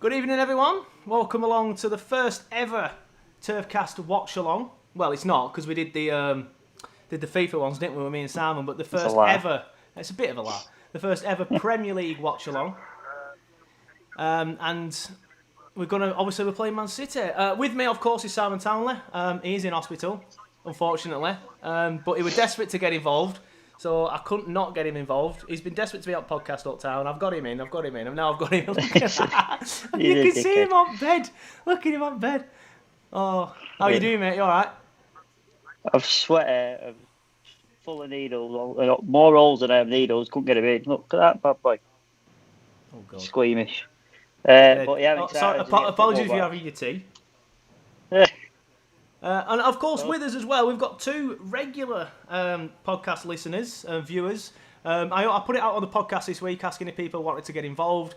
Good evening, everyone. Welcome along to the first ever TurfCast watch-along. Well, it's not, because we did the FIFA ones, didn't we, with me and Simon, but the first ever... It's a bit of a lie. The first ever Premier League watch-along. And we're playing Man City. With me, of course, is Simon Townley. He's in hospital, unfortunately. But he was desperate to get involved, so I couldn't not get him involved. He's been desperate to be on podcast uptown. I've got him in, and now I've got him. You can see him on bed. Look at him on bed. Oh, how you doing, mate? You all right? I've sweated. I'm full of needles. I got more holes than I have needles. Couldn't get him in. Look at that bad boy. Oh, God. Squeamish. But yeah, I'm excited. Sorry, apologies if you're having your tea. And of course, with us as well, we've got two regular podcast listeners and viewers. I put it out on the podcast this week asking if people wanted to get involved.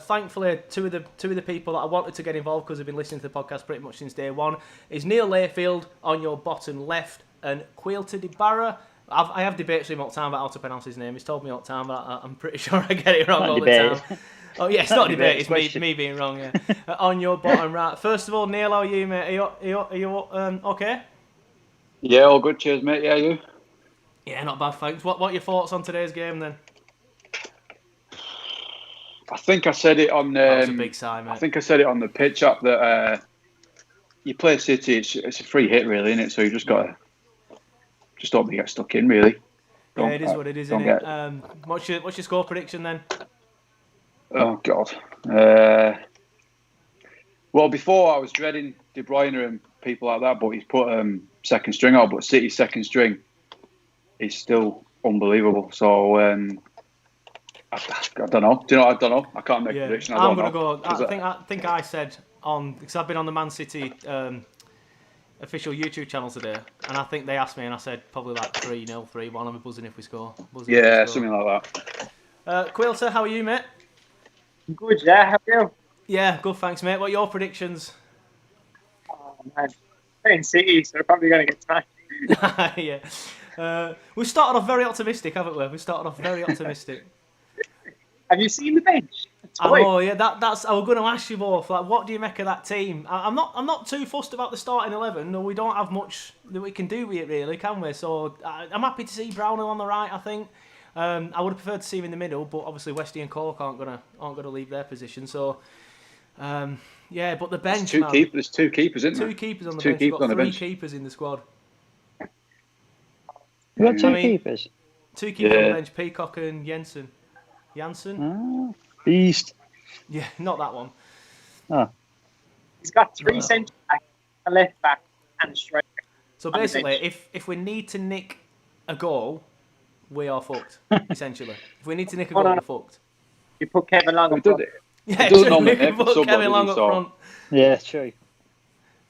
Thankfully, two of the people that I wanted to get involved because they've been listening to the podcast pretty much since day one is Neil Layfield on your bottom left and Caoilte de Barra. I have debated with him all the time about how to pronounce his name. He's told me all the time, but I'm pretty sure I get it wrong all the time. Oh, yeah, it's not a debate, it's me being wrong, yeah. On your bottom right. First of all, Neil, how are you, mate? Are you okay? Yeah, all good, cheers, mate. Yeah, you? Yeah, not bad, thanks. What are your thoughts on today's game, then? I think I said it on... that was a big sign, mate. I think I said it on the pitch up that you play City, it's a free hit, really, isn't it? So you just got to... Just hope you get stuck in, really. Yeah, it is what it is, isn't it? What's your score prediction, then? Oh, God. Well, before I was dreading De Bruyne and people like that, but he's put second string out. But City's second string is still unbelievable. So, I don't know. Do you know? I don't know. I can't make a prediction. I'm going to go... I think I said on... Because I've been on the Man City official YouTube channel today, and I think they asked me, and I said probably like 3-0, 3-1. I'm buzzing if we score. Yeah, something like that. Caoilte, how are you, mate? Good, yeah. How are you? Yeah, good, thanks, mate. What are your predictions? Oh, man. Playing City, so they're probably going to get smashed. Yeah. We started off very optimistic, haven't we? Have you seen the bench? I know, yeah. That's. I was going to ask you both. Like, what do you make of that team? I'm not too fussed about the starting 11. No, we don't have much that we can do with it, really, can we? So I'm happy to see Brownhill on the right. I think. I would have preferred to see him in the middle, but obviously Westy and Cork aren't gonna leave their position. So, yeah. But the bench. There's two keepers, isn't there? Two keepers on the bench. We've got three keepers in the squad. You got two keepers? Two keepers on the bench, Peacock and Janssen. Oh, beast. Yeah, not that one. Oh. He's got three centre back, a left back, and a striker. So basically, if we need to nick a goal, we are fucked. Essentially, if we need to nick a goal, we're fucked. You put Kevin Long up front. Yeah, true. We can put Kevin Long up front. Yeah, true.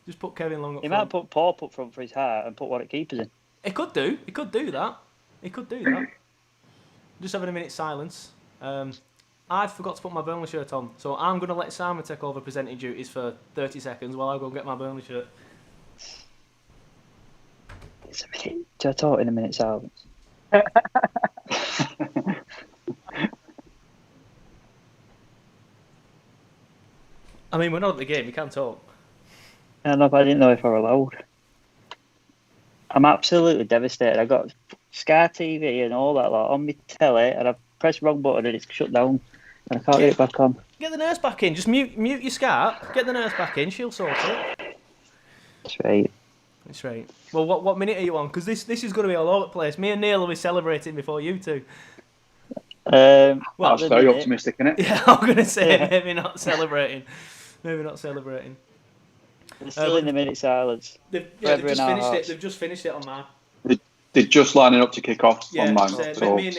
Just put Kevin Long up front. He might put Paul up front for his heart and put one at keepers in. He could do that. Just having a minute's silence. I forgot to put my Burnley shirt on, so I'm going to let Simon take over presenting duties for 30 seconds while I go and get my Burnley shirt. It's a minute. Do I talk in a minute's silence? I mean, we're not at the game, you can't talk. I didn't know if I were allowed. I'm absolutely devastated. I got Sky TV and all that lot on my telly, and I've pressed the wrong button and it's shut down, and I can't get it back on. Get the nurse back in. Just mute your Skype. Get the nurse back in. She'll sort it. That's right. Well, what minute are you on? Because this is going to be all over the place. Me and Neil will be celebrating before you two. Well, that's very optimistic, isn't it? Yeah, I'm going to say maybe not celebrating. They're still in the minute silence. They've just finished it on mine. They're just lining up to kick off on mine. So me and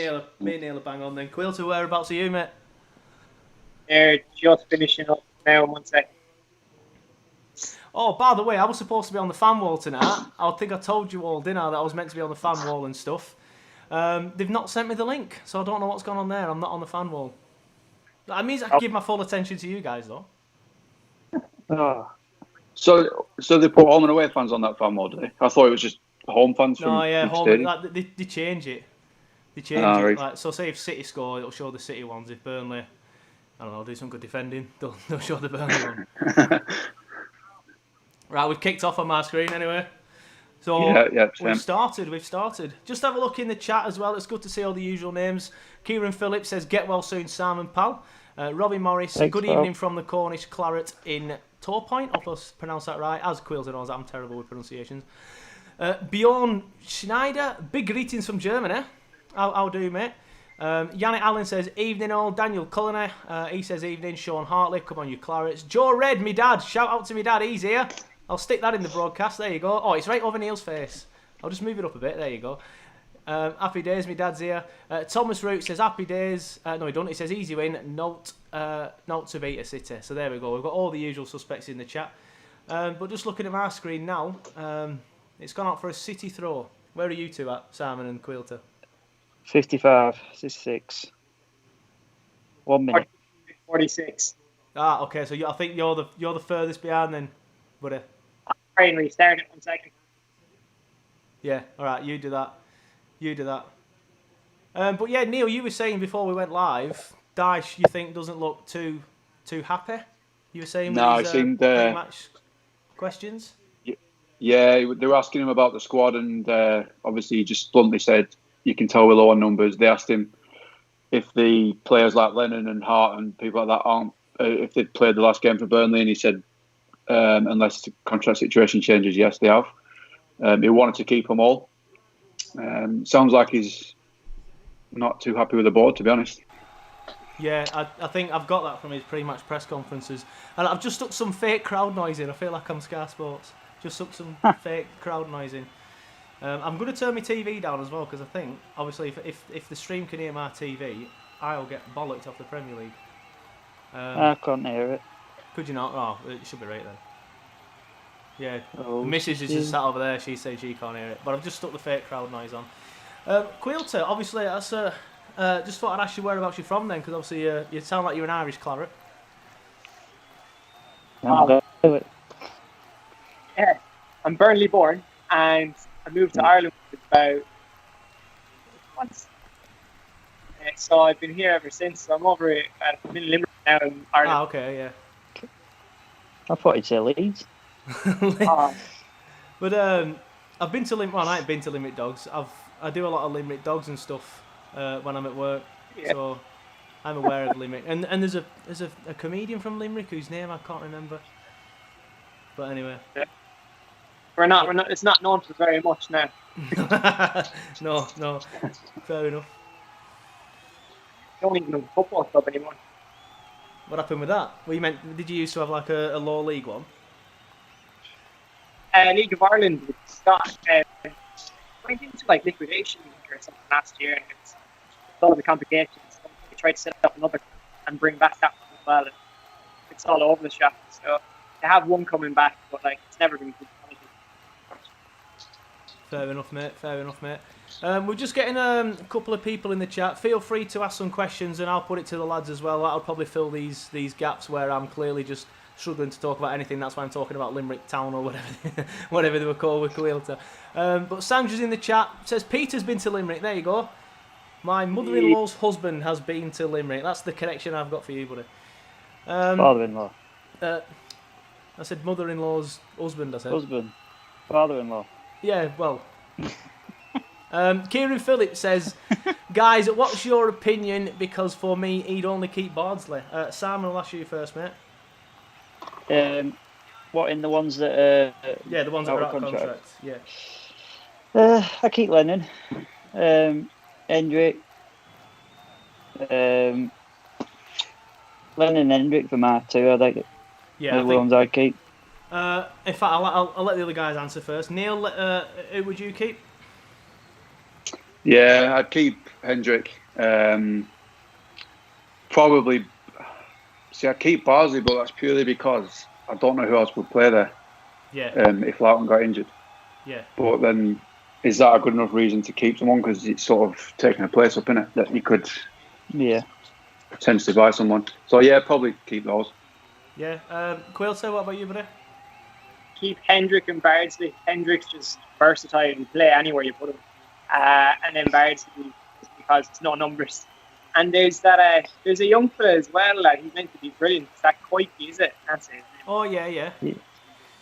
Neil are bang on then. Caoilte, whereabouts are you, mate? They're just finishing up now in 1 second. Oh, by the way, I was supposed to be on the fan wall tonight. I think I told you all, didn't I, that I was meant to be on the fan wall and stuff. They've not sent me the link, so I don't know what's gone on there. I'm not on the fan wall. That means I can give my full attention to you guys, though. Oh. So they put home and away fans on that fan wall, did they? I thought it was just home fans from home. Like, they change it. They change it. Like, so say if City score, it'll show the City ones. If Burnley I don't know, do some good defending. They'll show the Burnley one. Right, we've kicked off on my screen anyway. So yeah, we've started. Just have a look in the chat as well. It's good to see all the usual names. Kieran Phillips says, get well soon, Sam and pal. Robbie Morris, Thanks, good pal. evening from the Cornish Claret in Torpoint. I hope I pronounced that right. As Caoilte knows, I'm terrible with pronunciations. Bjorn Schneider, big greetings from Germany. How do, mate? Yannick Allen says, evening all. Daniel Cullinan, he says, evening. Sean Hartley, come on you Clarets. Joe Red, me dad. Shout out to me dad, he's here. I'll stick that in the broadcast. There you go. Oh, it's right over Neil's face. I'll just move it up a bit. There you go. Happy days, my dad's here. Thomas Root says, happy days. No, he don't. He says, easy win. Note to beat a City. So there we go. We've got all the usual suspects in the chat. But just looking at my screen now, it's gone out for a City throw. Where are you two at, Simon and Caoilte? 55, 66. 1 minute. 46. Ah, okay. So I think you're the furthest behind then, buddy. Try and restart it 1 second. Yeah. All right. You do that. But yeah, Neil, you were saying before we went live, Dyche, you think doesn't look too happy? You were saying No, with I his seen pre-match questions. Yeah, they were asking him about the squad, and obviously he just bluntly said, you can tell we're low on numbers. They asked him if the players like Lennon and Hart and people like that aren't, if they'd played the last game for Burnley, and he said, unless the contract situation changes, yes, they have. He wanted to keep them all. Sounds like he's not too happy with the board, to be honest. Yeah, I think I've got that from his pre-match press conferences. And I've just stuck some fake crowd noise in. I feel like I'm Sky Sports. Just stuck some fake crowd noise in. I'm going to turn my TV down as well, because I think, obviously, if the stream can hear my TV, I'll get bollocked off the Premier League. I can't hear it. Could you not? Oh, it should be right then. Yeah, Oh, Mrs. is just sat over there. She says she can't hear it. But I've just stuck the fake crowd noise on. Caoilte, obviously, that's just thought I'd ask you whereabouts you're from then, because obviously you sound like you're an Irish Claret. Yeah, I'm Burnley born, and I moved to Ireland about once. So I've been here ever since. So I'm over I'm in Limerick now in Ireland. Ah, okay, yeah. I thought you'd say Leeds. But I've been to Limerick. Well, I ain't been to Limerick Dogs. I do a lot of Limerick Dogs and stuff when I'm at work. Yeah. So I'm aware of Limerick. And there's a comedian from Limerick whose name I can't remember. But anyway. Yeah. We're not. It's not known for very much now. No. Fair enough. Don't even know the football club anymore. What happened with that? Well, you meant, did you used to have like a low league one? League of Ireland with Scott went into like liquidation or something last year, and it's all of the complications. They tried to set up another and bring back that one as well. It's all over the shop. So they have one coming back, but like it's never been good. Fair enough, mate. We're just getting a couple of people in the chat. Feel free to ask some questions, and I'll put it to the lads as well. That'll probably fill these gaps where I'm clearly just struggling to talk about anything. That's why I'm talking about Limerick Town or whatever they were called with Caoilte. But Sandra's in the chat. Says Peter's been to Limerick. There you go. My mother-in-law's husband has been to Limerick. That's the connection I've got for you, buddy. Father-in-law. I said mother-in-law's husband. I said Husband. Father-in-law. Yeah, well. Kieran Phillips says, guys, what's your opinion? Because for me, he'd only keep Bardsley. Simon, I'll ask you first, mate. What, in the ones that yeah, the ones that are out of contract. Yeah. I keep Lennon. Hendrick. Lennon and Hendrick for my two, I think. Yeah, the ones I keep. In fact, I'll let the other guys answer first. Neil, who would you keep? Yeah, I'd keep Hendrick. Probably. See, I'd keep Barsley, but that's purely because I don't know who else would play there. Yeah. If Loughton got injured. Yeah. But then, is that a good enough reason to keep someone? Because it's sort of taking a place up in it that you could. Yeah. Potentially buy someone. So yeah, probably keep those. Yeah. Caoilte, what about you, buddy? Keep Hendrick and Bardsley. Hendrick's just versatile and play anywhere you put him. And then Bardsley, because it's no numbers. And there's a young fella as well. He's meant to be brilliant. It's that Caoilte, is it? That's it. Oh yeah.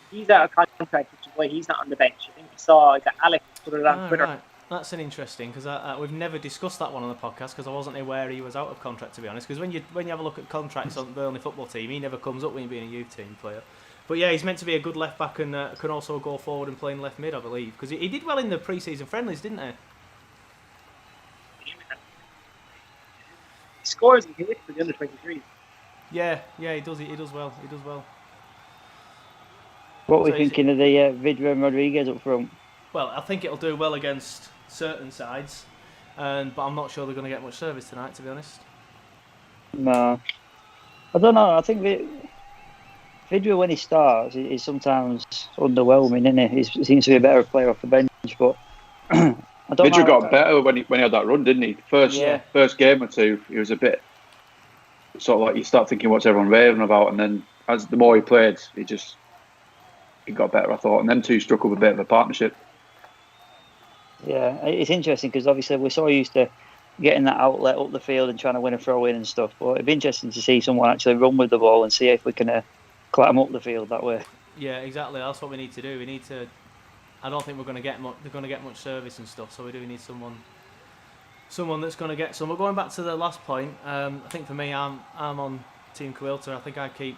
He's out of contract, which is why he's not on the bench. I think we saw that Alex put it on Twitter. Right. That's an interesting, because we've never discussed that one on the podcast because I wasn't aware he was out of contract, to be honest. Because when you have a look at contracts on the Burnley football team, he never comes up when you're being a youth team player. But yeah, he's meant to be a good left back and can also go forward and play in left mid, I believe. Because he did well in the pre-season friendlies, didn't he? He scores and hits for the under 23s. Yeah, he does. He does well. What are we thinking of the Vidra and Rodriguez up front? Well, I think it'll do well against certain sides, but I'm not sure they're going to get much service tonight, to be honest. No. I don't know. I think Vidra, when he starts, is sometimes underwhelming, isn't he? He seems to be a better player off the bench, but I don't know. Vidra got better when he had that run, didn't he? First game or two, he was a bit sort of like you start thinking what's everyone raving about, and then as the more he played, he got better, I thought, and them two struck up a bit of a partnership. Yeah, it's interesting because obviously we're so used to getting that outlet up the field and trying to win a throw in and stuff, but it'd be interesting to see someone actually run with the ball and see if we can climb up the field that way. Yeah, exactly. That's what we need to do. We need to. I don't think we're going to get much. They're going to get much service and stuff, so we do need someone that's going to get some. But going back to the last point, I think for me, I'm on Team Caoilte. I think I keep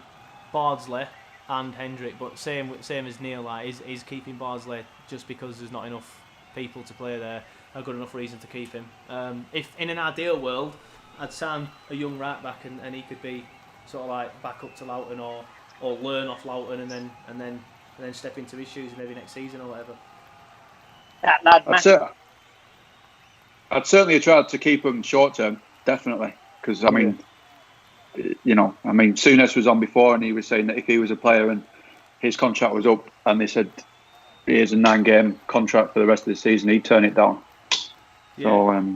Bardsley and Hendrick, but same as Neil, is keeping Bardsley just because there's not enough people to play there, a good enough reason to keep him. If in an ideal world, I'd sign a young right back and he could be sort of like back up to Loughton or learn off Loughton and then step into his shoes maybe next season or whatever. That lad, I'd certainly have tried to keep him short term, definitely, because I mean, Souness was on before and he was saying that if he was a player and his contract was up and they said here's a 9-game contract for the rest of the season, he'd turn it down. Yeah. So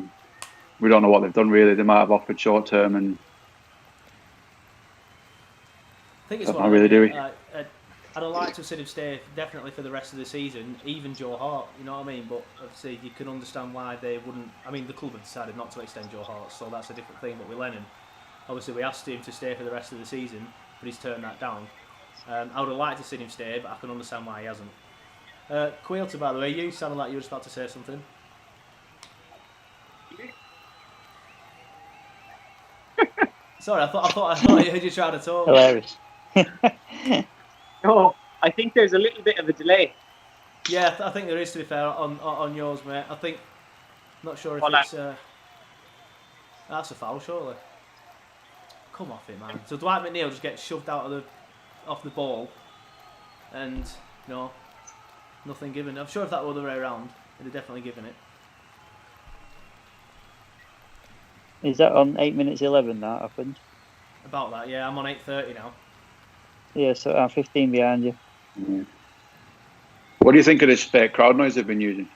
we don't know what they've done really. They might have offered short term, and I think it's I really do. I'd like to see him stay definitely for the rest of the season, even Joe Hart, you know what I mean? But obviously you can understand why they wouldn't. I mean, the club have decided not to extend Joe Hart, so that's a different thing. But with Lennon, obviously we asked him to stay for the rest of the season, but he's turned that down. I would have liked to see him stay, but I can understand why he hasn't. Caoilte, by the way, you sounded like you were just about to say something. Sorry, I thought I heard you trying to talk. Hilarious. No, I think there's a little bit of a delay. Yeah, I think there is, to be fair, on yours, mate. I think, not sure if it's... that's a foul, surely. Come off it, man. So Dwight McNeil just gets shoved off the ball, and nothing given. I'm sure if that were the other way around, they'd have definitely given it. Is that on 8 minutes 11 that happened? About that, yeah. I'm on 8:30 now. Yeah, so I'm 15 behind you. Yeah. What do you think of this fake crowd noise they've been using?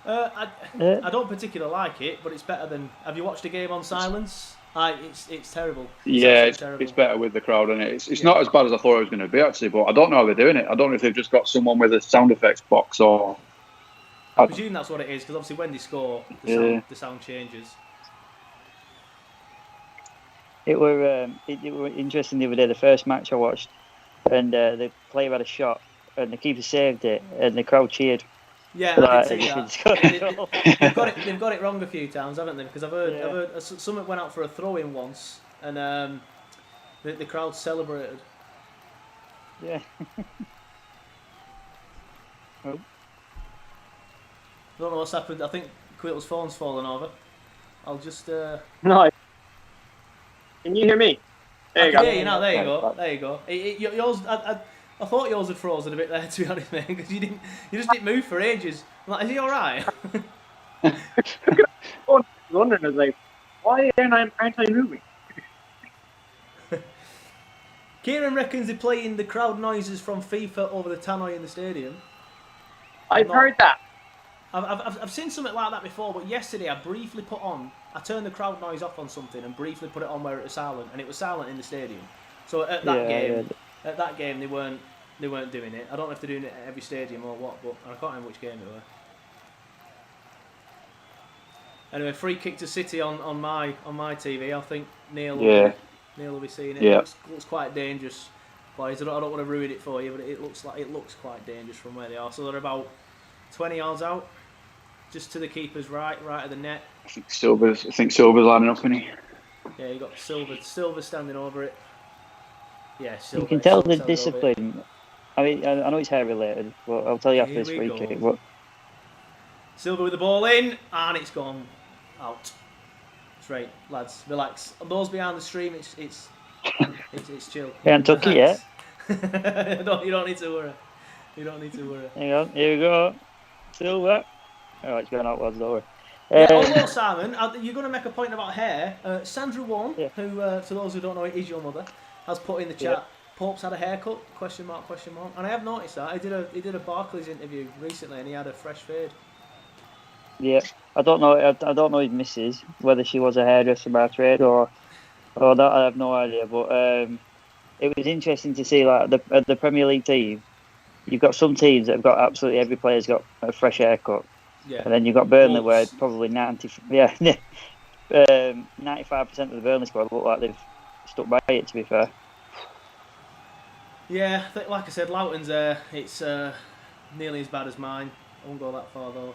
I don't particularly like it, but it's better than... Have you watched a game on silence? It's terrible. It's better with the crowd, and it's not as bad as I thought it was going to be, actually, but I don't know how they're doing it. I don't know if they've just got someone with a sound effects box or... I presume that's what it is, because obviously when they score, the sound changes. It were interesting the other day, the first match I watched, and the player had a shot, and the keeper saved it, and the crowd cheered. Yeah, I did see that. They've got it wrong a few times, haven't they? Because I've heard someone went out for a throw-in once, and the crowd celebrated. Yeah. I don't know what's happened. I think Caoilte's phone's fallen over. I'll just... No. Can you hear me? There you go. There you go. Yours, I thought yours had frozen a bit there, to be honest, mate, because you just didn't move for ages. I'm like, is he all right? I was wondering, I was like, why aren't I moving? Kieran reckons they're playing the crowd noises from FIFA over the tannoy in the stadium. I've heard that. I've seen something like that before, but yesterday I turned the crowd noise off on something and briefly put it on where it was silent, and it was silent in the stadium. So at that game they weren't doing it. I don't know if they're doing it at every stadium or what, but I can't remember which game it Anyway, free kick to City on my TV. I think Neil will be seeing it. Yeah. It looks quite dangerous, boys. I don't want to ruin it for you, but it looks quite dangerous from where they are. So they're about 20 yards out, just to the keeper's right of the net. I think Silver's lining up, isn't he? Yeah, you got Silver standing over it. Yeah, Silver. You can tell the Silver standing over it. discipline. I mean, I know it's hair related, but I'll tell you after Here this we free go. kick. But Silver with the ball in, and it's gone out. Straight, lads, relax. And those behind the stream, it's chill. you haven't took it yet. you don't need to worry. You don't need to worry. Hang on, here we go. Silver. Oh, it's going out, lads, don't worry. Yeah, although, Simon, you're going to make a point about hair. Sandra Warren, who, to those who don't know, is your mother, has put in the chat, Pope's had a haircut, question mark. And I have noticed that. He did a Barclays interview recently and he had a fresh fade. Yeah, I don't know his missus, whether she was a hairdresser by trade or that, I have no idea. But it was interesting to see, like, the Premier League team, you've got some teams that have got absolutely every player's got a fresh haircut. Yeah. And then you've got Burnley, where probably 95% of the Burnley squad look like they've stuck by it, to be fair. Yeah, like I said, Loughton's it's nearly as bad as mine. I won't go that far, though.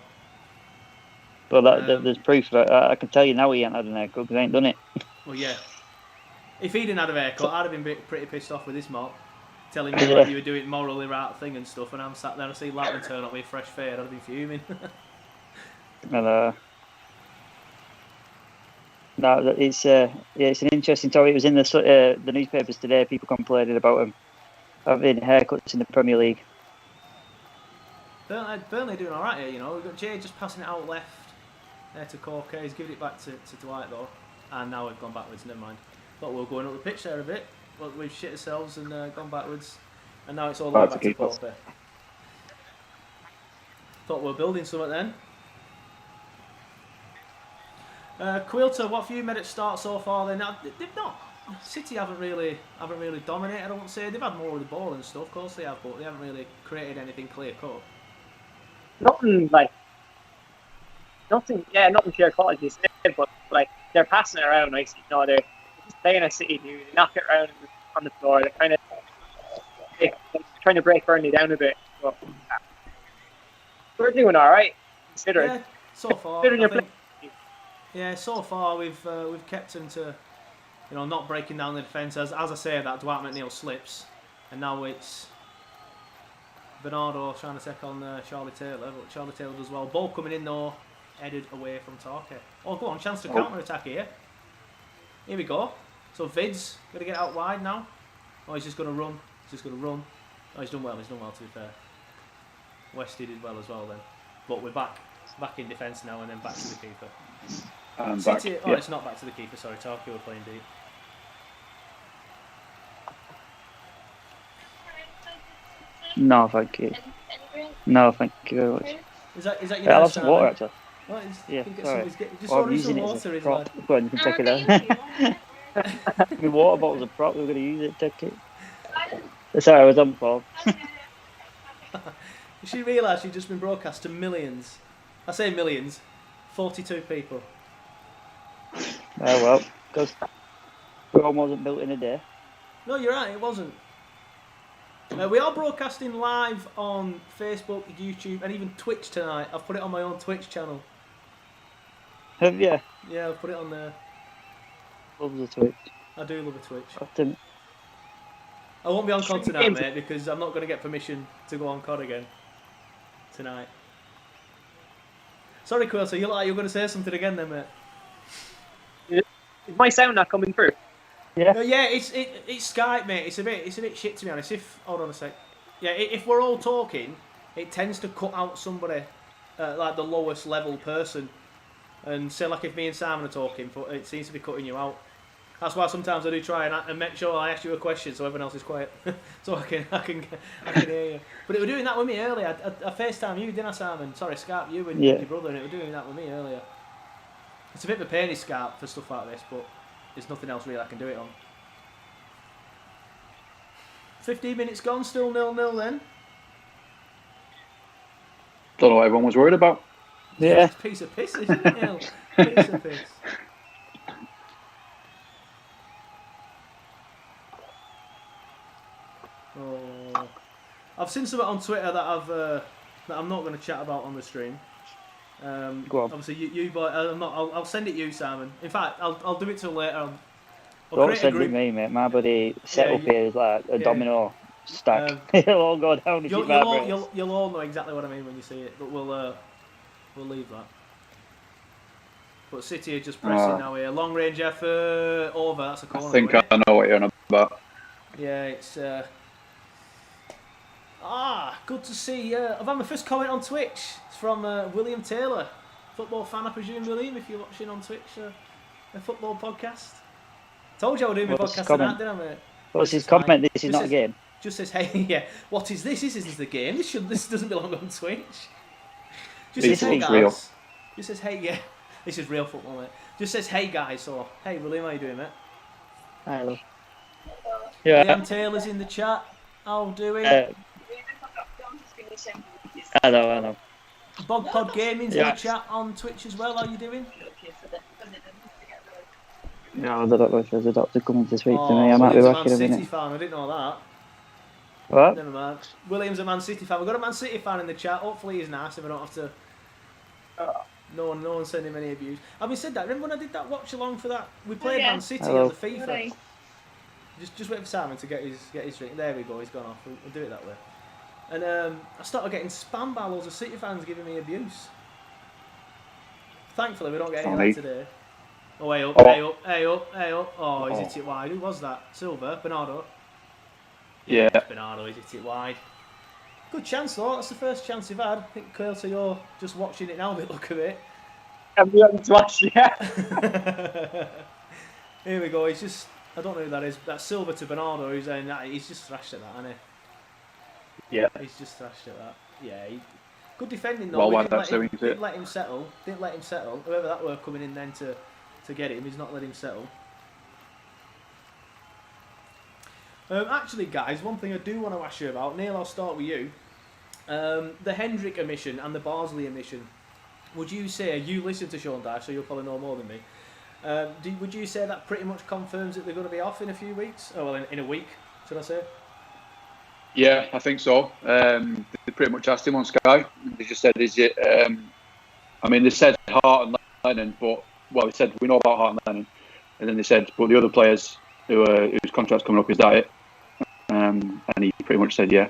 But there's proof of it. I can tell you now he ain't had an haircut because he ain't done it. Well, yeah. If he didn't have a haircut, I'd have been pretty pissed off with this mob, telling me that you were doing morally right thing and stuff, and I'm sat there and I see Loughton turn up with a fresh fade, I'd have been fuming. And no, it's an interesting story. It was in the newspapers today. People complaining about him having haircuts in the Premier League. Burnley doing all right here, you know. We've got Jay just passing it out left there to Caoilte. He's giving it back to Dwight though, and now we've gone backwards. Never mind. Thought we were going up the pitch there a bit, but we've shit ourselves and gone backwards, and now it's all the way back to Caoilte. Thought we were building something then. Caoilte, what have you made it start so far? Then they've not. City haven't really dominated. I won't say they've had more of the ball and stuff. Of course they have, but they haven't really created anything clear cut. Nothing clear cut, as you said, but like they're passing it around nicely. You know, they're just playing a City do. They knock it around on the floor. They're trying to break Burnley down a bit. But we're doing all right, considering. Yeah, so far. Yeah, so far we've kept them to, you know, not breaking down the defence. As I say, that Dwight McNeil slips, and now it's Bernardo trying to take on Charlie Taylor, but Charlie Taylor does well. Ball coming in though, headed away from Tarke. Oh, go on, chance to counter attack here. Here we go. So Vid's gonna get out wide now. Oh, he's just gonna run. Oh, he's done well. He's done well, to be fair. Westy did well as well then, but we're back in defence now, and then back to the keeper. City, it's not back to the keeper, sorry, Tarky were playing deep. No, thank you. No, thank you very much. Is that your I'll have some water, actually. Oh, Yeah, sorry. Just I'm order using some it water, as a is prop. lad. Go on, you can take it out. My water bottle's a prop, we're going to use it, take it. Sorry, I was on Paul. She realised she'd just been broadcast to millions. I say millions, 42 people. Oh well, because Rome wasn't built in a day. No, you're right, it wasn't. We are broadcasting live on Facebook, YouTube, and even Twitch tonight. I've put it on my own Twitch channel. Have you? Yeah, I've put it on there. Love the Twitch. I do love a Twitch. Often. I won't be on COD tonight, mate, because I'm not going to get permission to go on COD again tonight. Sorry, Caoilte, you look like you're going to say something again then, mate. Is my sound not coming through? Yeah. Yeah, it's Skype, mate. It's a bit shit, to be honest. Hold on a sec. Yeah, if we're all talking, it tends to cut out somebody, like the lowest level person. And say like if me and Simon are talking, but it seems to be cutting you out. That's why sometimes I do try and make sure I ask you a question so everyone else is quiet, so I can hear you. But it was doing that with me earlier. I FaceTime you, didn't I, Simon? Sorry, Skype you and your brother, and it was doing that with me earlier. It's a bit of a pain in Skype for stuff like this, but there's nothing else really I can do it on. 15 minutes gone, still 0-0 then. Don't know what everyone was worried about. Yeah. Piece of piss, isn't it? Piss and piss. Oh, I've seen something on Twitter that I'm not going to chat about on the stream. Go on. Obviously, you boy, I'll send it you, Simon. In fact, I'll do it till later. I'll Don't create a send it group. me, mate. My buddy set Yeah, up here is like a domino stack. Um, It'll all go down if it vibrates. you'll all know exactly what I mean when you see it, but we'll leave that. But City are just pressing now here. Long range effort over. That's a corner. I think I know what you're on about. Yeah, it's good to see. I've had my first comment on Twitch. It's from William Taylor, football fan, I presume. William, if you're watching on Twitch, a football podcast. Told you I was doing my podcast tonight, didn't I, mate? What's his comment? This is not a game. Just says, hey, yeah. What is this? This isn't the game. This doesn't belong on Twitch. Just says, hey guys. Real. Just says, hey, yeah. This is real football, mate. Just says, hey guys, or hey William, how you doing, mate? Hello. Yeah. Liam Taylor's in the chat. How doing? I know. Bog Pod Gaming's in the chat on Twitch as well. How you doing? No, I don't know if there's a doctor coming to speak to me. I might be back in a minute. City fan. I didn't know that. What? Never mind. William's a Man City fan. We've got a Man City fan in the chat. Hopefully he's nice if I don't have to... No one send him any abuse. Having said that, remember when I did that watch along for that? We played Man City on the FIFA. Right. Just wait for Simon to get his drink. There we go, he's gone off. We'll do it that way. And I started getting spammed by loads of City fans giving me abuse. Thankfully, we don't get any of that today. Oh, hey up. Oh, he's hit it wide. Who was that? Silver? Bernardo? Yeah. Bernardo, he's hit it wide. Good chance though, that's the first chance you've had. I think Caoilte, you're just watching it now a bit, look at it. I'm going to watch, yeah. Here we go, he's just, I don't know who that is, that's Silver to Bernardo, he's just thrashed at that, hasn't he? Yeah. He's just thrashed at that. Yeah, good defending though. Well, We didn't let him settle. Whoever that were coming in then to get him, he's not let him settle. Actually, guys, one thing I do want to ask you about, Neil, I'll start with you. The Hendrick omission and the Barnsley omission. Would you say, you listen to Sean Dyche, so you'll probably know more than me. Would you say that pretty much confirms that they're going to be off in a few weeks? Oh, well, in a week, should I say? Yeah, I think so. They pretty much asked him on Sky. They just said, is it... I mean, they said Hart and Lennon, but... Well, they said, we know about Hart and Lennon. And then they said, but the other players whose contract's coming up, is that it? And he pretty much said, yeah.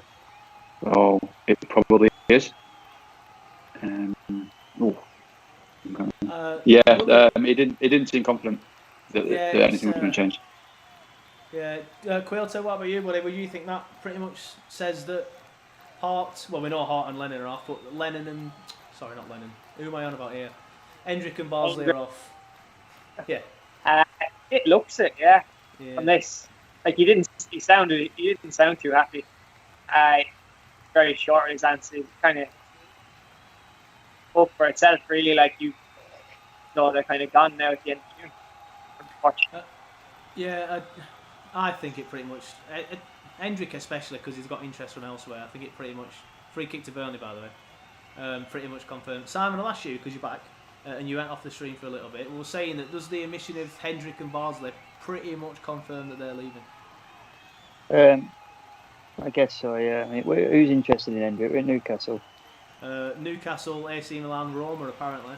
So it probably is. He didn't seem confident that anything was going to change. Yeah, Caoilte, what about you, buddy? Would you think that pretty much says that Hart? Well, we know Hart and Lennon are off, but Lennon and not Lennon. Who am I on about here? Hendrick and Barnsley are off. Yeah. It looks it, yeah. Unless, like, he didn't sound too happy. Very short his answer, kind of up for itself, really. Like, they're kind of gone now at the end of June. I think it pretty much. Hendrick especially, because he's got interest from elsewhere. I think it pretty much free kick to Burnley, by the way. Pretty much confirmed. Simon, I'll ask you because you're back and you went off the stream for a little bit. We were saying that does the omission of Hendrick and Barnsley pretty much confirm that they're leaving? I guess so. Yeah. I mean, who's interested in Hendrick? We're at Newcastle. Newcastle, AC Milan, Roma, apparently.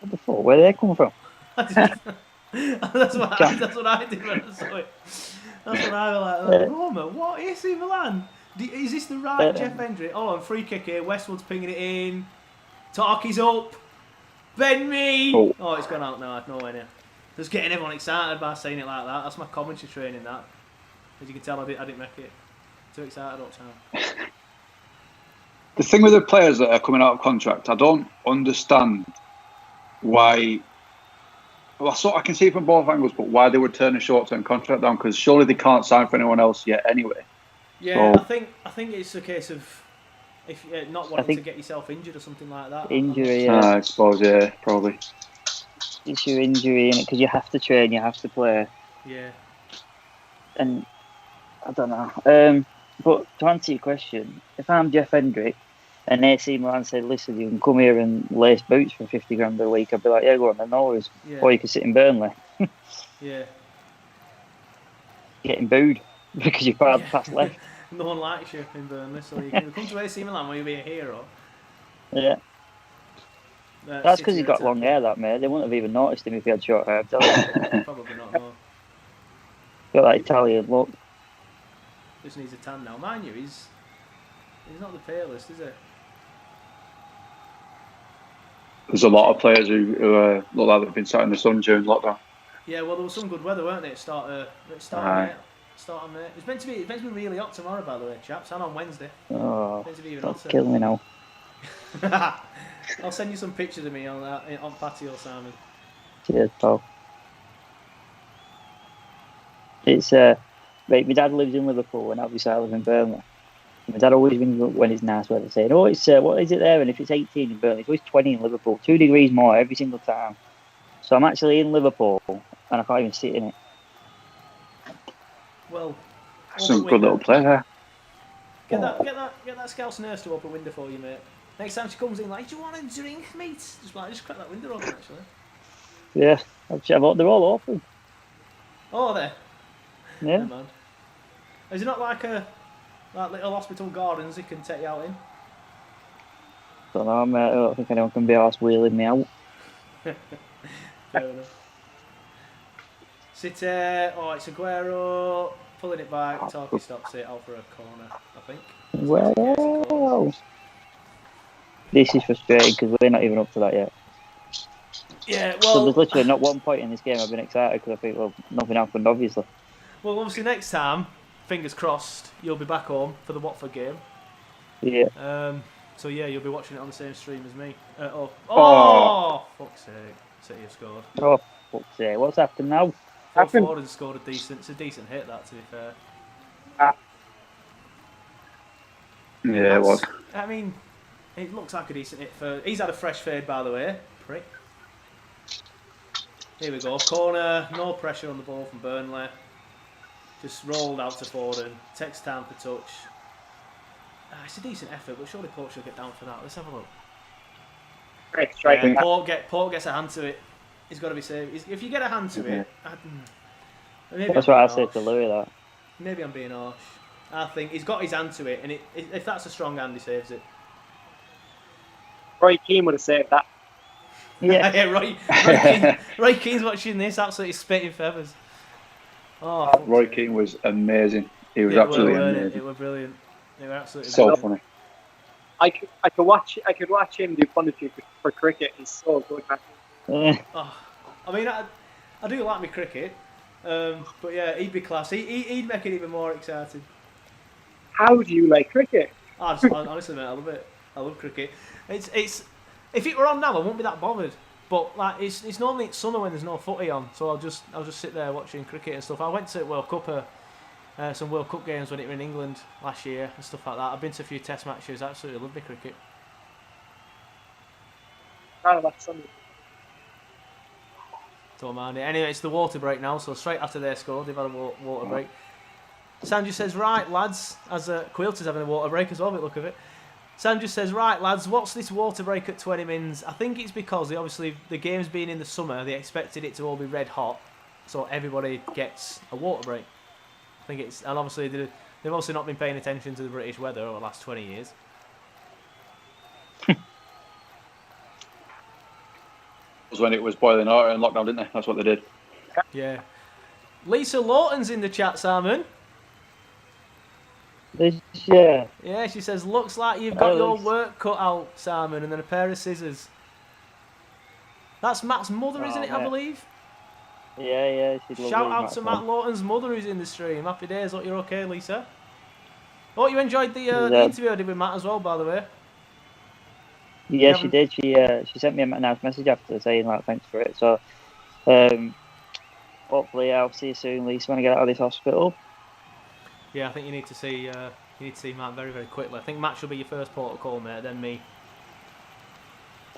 What the fuck? Where do they come from? That's what I did when I saw it. That's what I was like, Roma, what? AC Milan? Is this the right Jeff Hendrick? Oh, and free kick here. Westwood's pinging it in. Tarky's up. Ben me. Oh, it's gone out now. I have no idea. Just getting everyone excited by saying it like that. That's my commentary training, that. As you can tell, I didn't make it. Too excited all the time. The thing with the players that are coming out of contract, I don't understand why. Well, I can see it from both angles, but why they would turn a short-term contract down? Because surely they can't sign for anyone else yet, anyway. Yeah, so, I think it's a case of if not wanting to get yourself injured or something like that. Injury, yeah. I suppose, yeah, probably. It's your injury, innit? Because you have to train, you have to play. Yeah. And I don't know. But to answer your question, if I'm Jeff Hendrick, and AC Milan said, listen, you can come here and lace boots for 50 grand a week, I'd be like, yeah, go on then, no worries. Yeah. Or you can sit in Burnley Yeah. getting booed because you've passed left. No one likes you in Burnley, so you can come to AC Milan where you'll be a hero. Yeah. That's because he's got long hair, that mate. They wouldn't have even noticed him if he had short hair. Probably not, no. Got that Italian look. Just needs a tan now. Mind you, he's not the palest, is he? There's a lot of players who look like they've been sat in the sun during lockdown. Yeah, well, there was some good weather, weren't it? Start of May. It's meant to be really hot tomorrow, by the way, chaps, and on Wednesday. Oh, It's meant to be even that's hotter. killing me now. I'll send you some pictures of me on patio, Simon. Cheers, pal. It's right, my dad lives in Liverpool and obviously I live in Burnley. My dad always when it's nice weather saying, oh, it's what is it there? And if it's 18 in Burnley, it's always 20 in Liverpool, 2 degrees more every single time. So I'm actually in Liverpool and I can't even sit in it. Well, Some good little play there. Get that Scouse nurse to open a window for you, mate. Next time she comes in, like, do you want a drink, mate? Just crack that window open, actually. Yeah, they're all open. Oh, there. Yeah. Never mind. Is it not like little hospital gardens he can take you out in? Don't know, mate. I don't think anyone can be arsed wheeling me out. Fair enough. City, it's Aguero, pulling it back, Talkie stops it, out for a corner, I think. Well, this is frustrating because we're not even up to that yet. Yeah, So well, there's literally not one point in this game I've been excited because I think, well, nothing happened, obviously. well, obviously next time, fingers crossed, you'll be back home for the Watford game. Yeah. So yeah, you'll be watching it on the same stream as me. Fuck's sake, City have scored. Oh, fuck's sake. What's happened now? Foden scored it's a decent hit, that, to be fair. Yeah, it was. I mean, it looks like a decent hit for... He's had a fresh fade, by the way. Prick. Here we go. Corner, no pressure on the ball from Burnley. Just rolled out to Foden. Takes time for touch. It's a decent effort, but surely Port should get down for that. Let's have a look. Great striking. Yeah, Port gets a hand to it. He's got to be saved. If you get a hand to it... That's what I said to Louis, that. Maybe I'm being harsh. I think he's got his hand to it, and if that's a strong hand, he saves it. Roy Keane would have saved that. Yeah. Yeah, Roy Keane's watching this, absolutely spitting feathers. Oh, Roy Keane was amazing. He was absolutely amazing. It was brilliant. They were absolutely so funny. I could watch him do punditry for cricket. He's so good, man. I mean, I do like my cricket, but yeah, he'd be class. He'd make it even more exciting. How do you like cricket? Honestly, mate, I love it. I love cricket. It's if it were on now, I wouldn't be that bothered. But like, it's normally it's summer when there's no footy on, so I'll just sit there watching cricket and stuff. I went to World Cup, some World Cup games when it were in England last year and stuff like that. I've been to a few Test matches. I absolutely love my cricket. Don't mind it. Anyway, it's the water break now, so straight after they scored, they've had a water break. Sanju says, right, lads, as Caoilte's having a water break as well, by the look of it. Sanju says, right, lads, what's this water break at 20 mins? I think it's because, obviously, the game's being in the summer, they expected it to all be red hot, so everybody gets a water break. I think it's, and obviously, they've obviously not been paying attention to the British weather over the last 20 years. Was when it was boiling hot in lockdown, didn't they? That's what they did. Yeah. Lisa Lawton's in the chat, Simon. Yeah. Yeah, she says, looks like you've got your work cut out, Simon, and then a pair of scissors. That's Matt's mother, isn't it, I believe? Yeah, she's lovely. Shout out to Matt Lawton's mother who's in the stream. Happy days. Hope you're okay, Lisa. Oh, you enjoyed the interview I did with Matt as well, by the way. Yeah, she did. She sent me a nice message after saying, like, thanks for it. So, hopefully I'll see you soon, Lisa, when I get out of this hospital. Yeah, I think you need to see Matt very, very quickly. I think Matt should be your first port of call, mate, then me.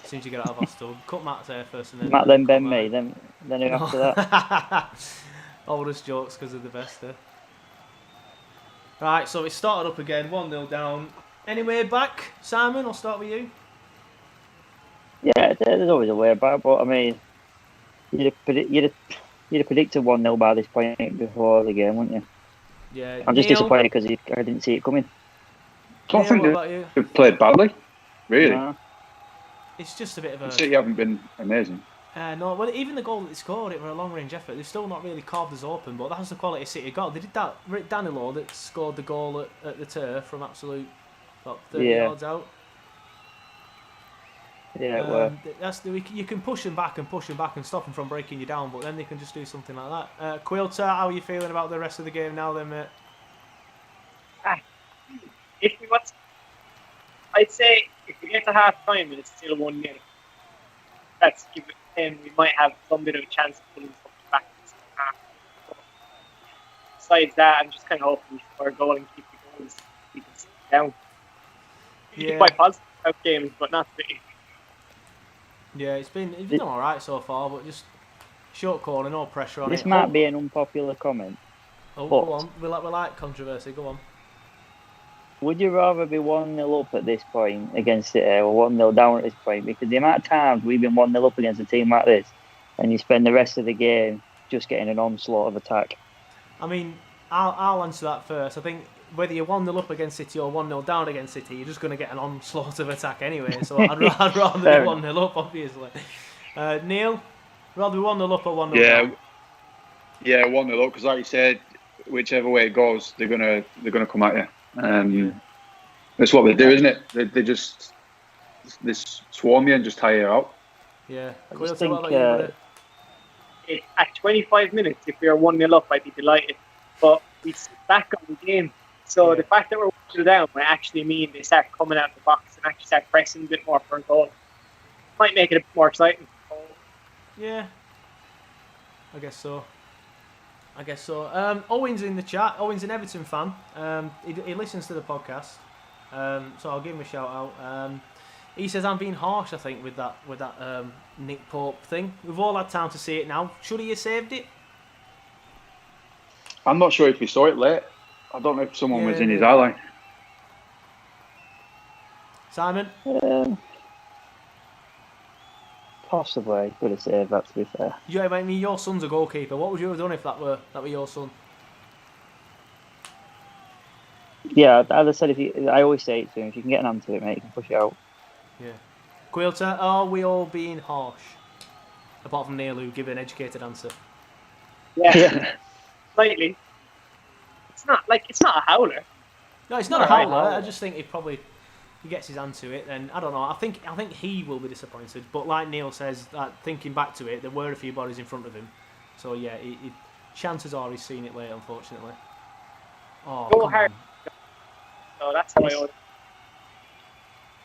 As soon as you get out of hospital, cut Matt's hair first, and then Matt, then Ben, me, then who after that? Oldest jokes because of the best. Right, so it started up again, 1-0 down. Anyway, back, Simon. I'll start with you. Yeah, there's always a way back, but I mean, you'd have predicted 1-0 by this point before the game, wouldn't you? Yeah. I'm just Neil, disappointed because I didn't see it coming. I don't Neil, think what about you? they've played badly, really. Nah. It's just a bit of a. City haven't been amazing. No, well, even the goal that they scored, it were a long-range effort. They've still not really carved us open, but that's the quality City got. They did that. Rick Danilo that scored the goal at the turf from absolute, 30 yards out. Yeah, it were. You can push them back and stop them from breaking you down, but then they can just do something like that. Caoilte, how are you feeling about the rest of the game now, then, mate? I'd say if we get to half time and it's still 1-0, that's given we might have some bit of a chance of pulling something back in the second half. Besides that, I'm just kind of hoping we score a goal and keep the goals down. Yeah. Quite positive about games, but not really. Yeah, it's been all right so far, but just short corner, no pressure on it. This might be an unpopular comment. Oh, but go on. We like controversy. Go on. Would you rather be 1-0 up at this point against City or 1-0 down at this point? Because the amount of times we've been 1-0 up against a team like this and you spend the rest of the game just getting an onslaught of attack. I mean, I'll answer that first. I think whether you're 1-0 up against City or 1-0 down against City, you're just going to get an onslaught of attack anyway. So I'd rather be 1-0 up, obviously. Neil, rather be 1-0 up or 1-0 down? Yeah, 1-0 up, because like you said, whichever way it goes, they're gonna come at you. That's what they do, isn't it? They just swarm you and just tire you out. Yeah. I just think, at 25 minutes, if we are 1-0 up, I'd be delighted. But we sit back on the game. So the fact that we're 1-0 down might actually mean they start coming out of the box and actually start pressing a bit more for a goal. Might make it a bit more exciting. Yeah. I guess so. Owen's in the chat. Owen's an Everton fan. He listens to the podcast. So I'll give him a shout out. He says I'm being harsh, I think, with that Nick Pope thing. We've all had time to see it now. Should he have saved it? I'm not sure if he saw it late. I don't know if someone was in his eye line. Simon? Possibly. Could have saved that, to be fair. Yeah, I mean, your son's a goalkeeper. What would you have done if that were your son? Yeah, as I said, I always say it to him, if you can get an answer to it, mate, you can push it out. Yeah. Caoilte, are we all being harsh? Apart from Neil, who give an educated answer. Yeah. Slightly. It's not a howler. No, it's not a howler. I just think he gets his hand to it, and I don't know. I think he will be disappointed. But like Neil says, thinking back to it, there were a few bodies in front of him. So yeah, chances are he's seen it late, unfortunately. Oh, Joe Hart. So that's how I.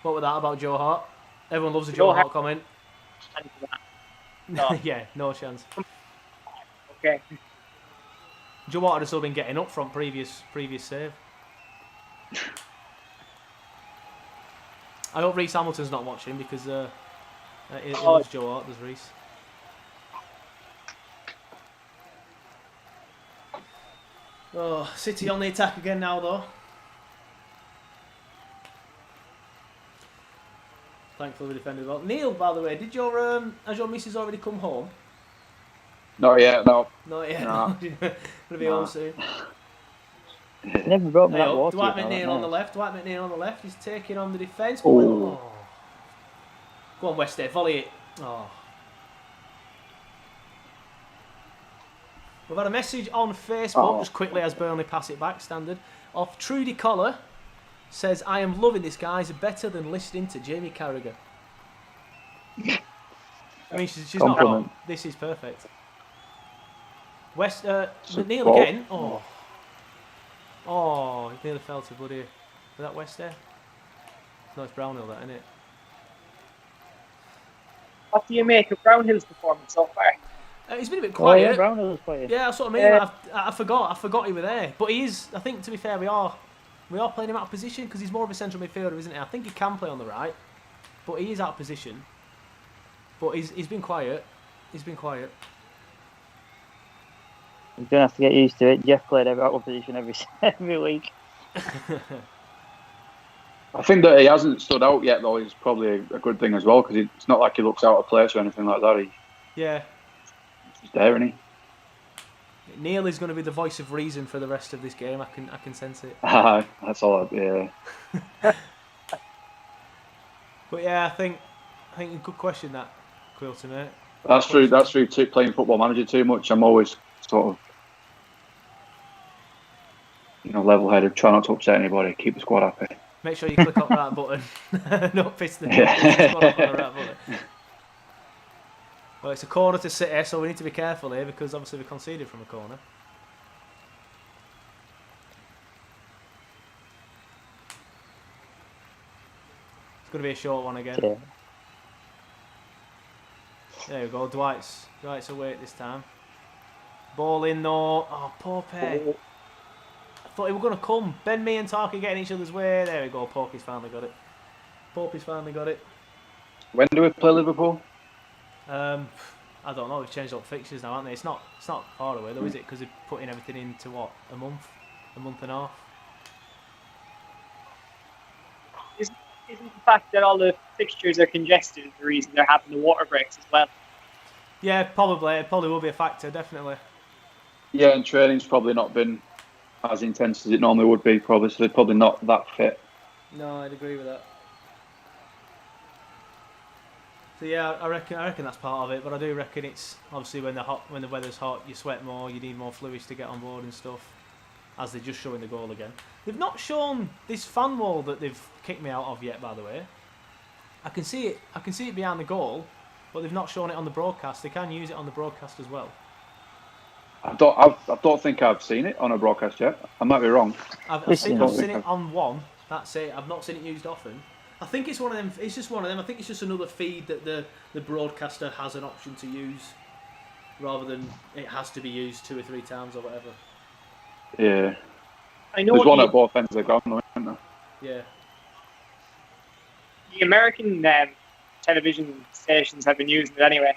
What was that about Joe Hart? Everyone loves a Joe Hart comment. No. Yeah, no chance. Okay. Joe Hart has still been getting up from previous save. I hope Reece Hamilton's not watching because he loves Joe Hart, does Reece. Oh, City on the attack again now, though. Thankfully we defended well. Neil, by the way, has your missus already come home? Not yet, no. Not yet. No. Gonna be home soon. Never brought me that water. Dwight McNeil on the left. Dwight McNeil on the left. He's taking on the defence. Oh. Go on, West Day, volley it. Oh. We've had a message on Facebook, just quickly as Burnley pass it back, standard, of Trudy Collar. Says, I am loving this, guys. Better than listening to Jamie Carragher. I mean, she's not wrong. This is perfect. McNeil again. Oh, he nearly fell to bloody. Is that West there? No, it's Brownhill, that, isn't it? What do you make of Brownhill's performance so far? He's been a bit quiet. Oh, yeah, Brownhill's playing. Yeah, that's what I mean. I forgot he was there. But he is. I think, to be fair, we are playing him out of position because he's more of a central midfielder, isn't he? I think he can play on the right, but he is out of position. But he's been quiet. He's been quiet. You're going to have to get used to it. Jeff played out of position every week. I think that he hasn't stood out yet, though, is probably a good thing as well, because it's not like he looks out of place or anything like that. Yeah. He's there, isn't he? Neil is going to be the voice of reason for the rest of this game. I can sense it. That's all. Yeah. But yeah, I think a good question that, Caoilte, mate. That's true. Playing Football Manager too much. I'm always sort of, level-headed. Try not to upset anybody. Keep the squad happy. Make sure you click on that button. Don't piss the squad off on the right button. Well, it's a corner to City, so we need to be careful here because obviously we conceded from a corner. It's going to be a short one again. Yeah. There we go. Dwight's away at this time. Ball in though. Oh, Pope. I thought he were going to come. Ben, me and Tarky getting each other's way. There we go. Pope's finally got it. When do we play Liverpool? I don't know. We've changed up fixtures now, haven't they? It's not far away though, is it? Because they're putting everything into what, a month and a half. Isn't the fact that all the fixtures are congested the reason they're having the water breaks as well? Yeah, probably. It probably will be a factor, definitely. Yeah, and training's probably not been as intense as it normally would be, probably. So they're probably not that fit. No, I'd agree with that. So yeah, I reckon that's part of it. But I do reckon it's obviously when the weather's hot, you sweat more, you need more fluids to get on board and stuff. As they're just showing the goal again. They've not shown this fan wall that they've kicked me out of yet, by the way. I can see it behind the goal, but they've not shown it on the broadcast. They can use it on the broadcast as well. I don't think I've seen it on a broadcast yet. I might be wrong. I've seen it on one. That's it. I've not seen it used often. I think it's one of them. It's just one of them. I think it's just another feed that the broadcaster has an option to use, rather than it has to be used 2 or 3 times or whatever. Yeah. I know there's one at both ends of the ground, though, isn't there? Yeah. The American television stations have been using it anyway.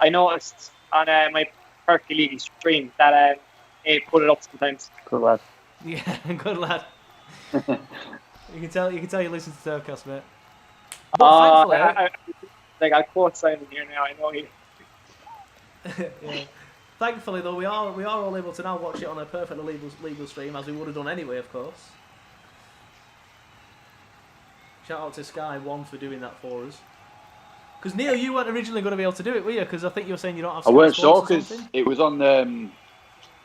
I noticed on my Perky League stream that they put it up sometimes. Good lad. Yeah, good lad. You can tell you listen to TurfCast, mate. Thankfully, I quote Simon here now. I know he. Yeah. Thankfully, though, we are all able to now watch it on a perfectly legal stream, as we would have done anyway, of course. Shout out to Sky One for doing that for us. Because Neil, you weren't originally going to be able to do it, were you? Because I think you were saying you don't have Sky Sports. I weren't Sports sure because it was on.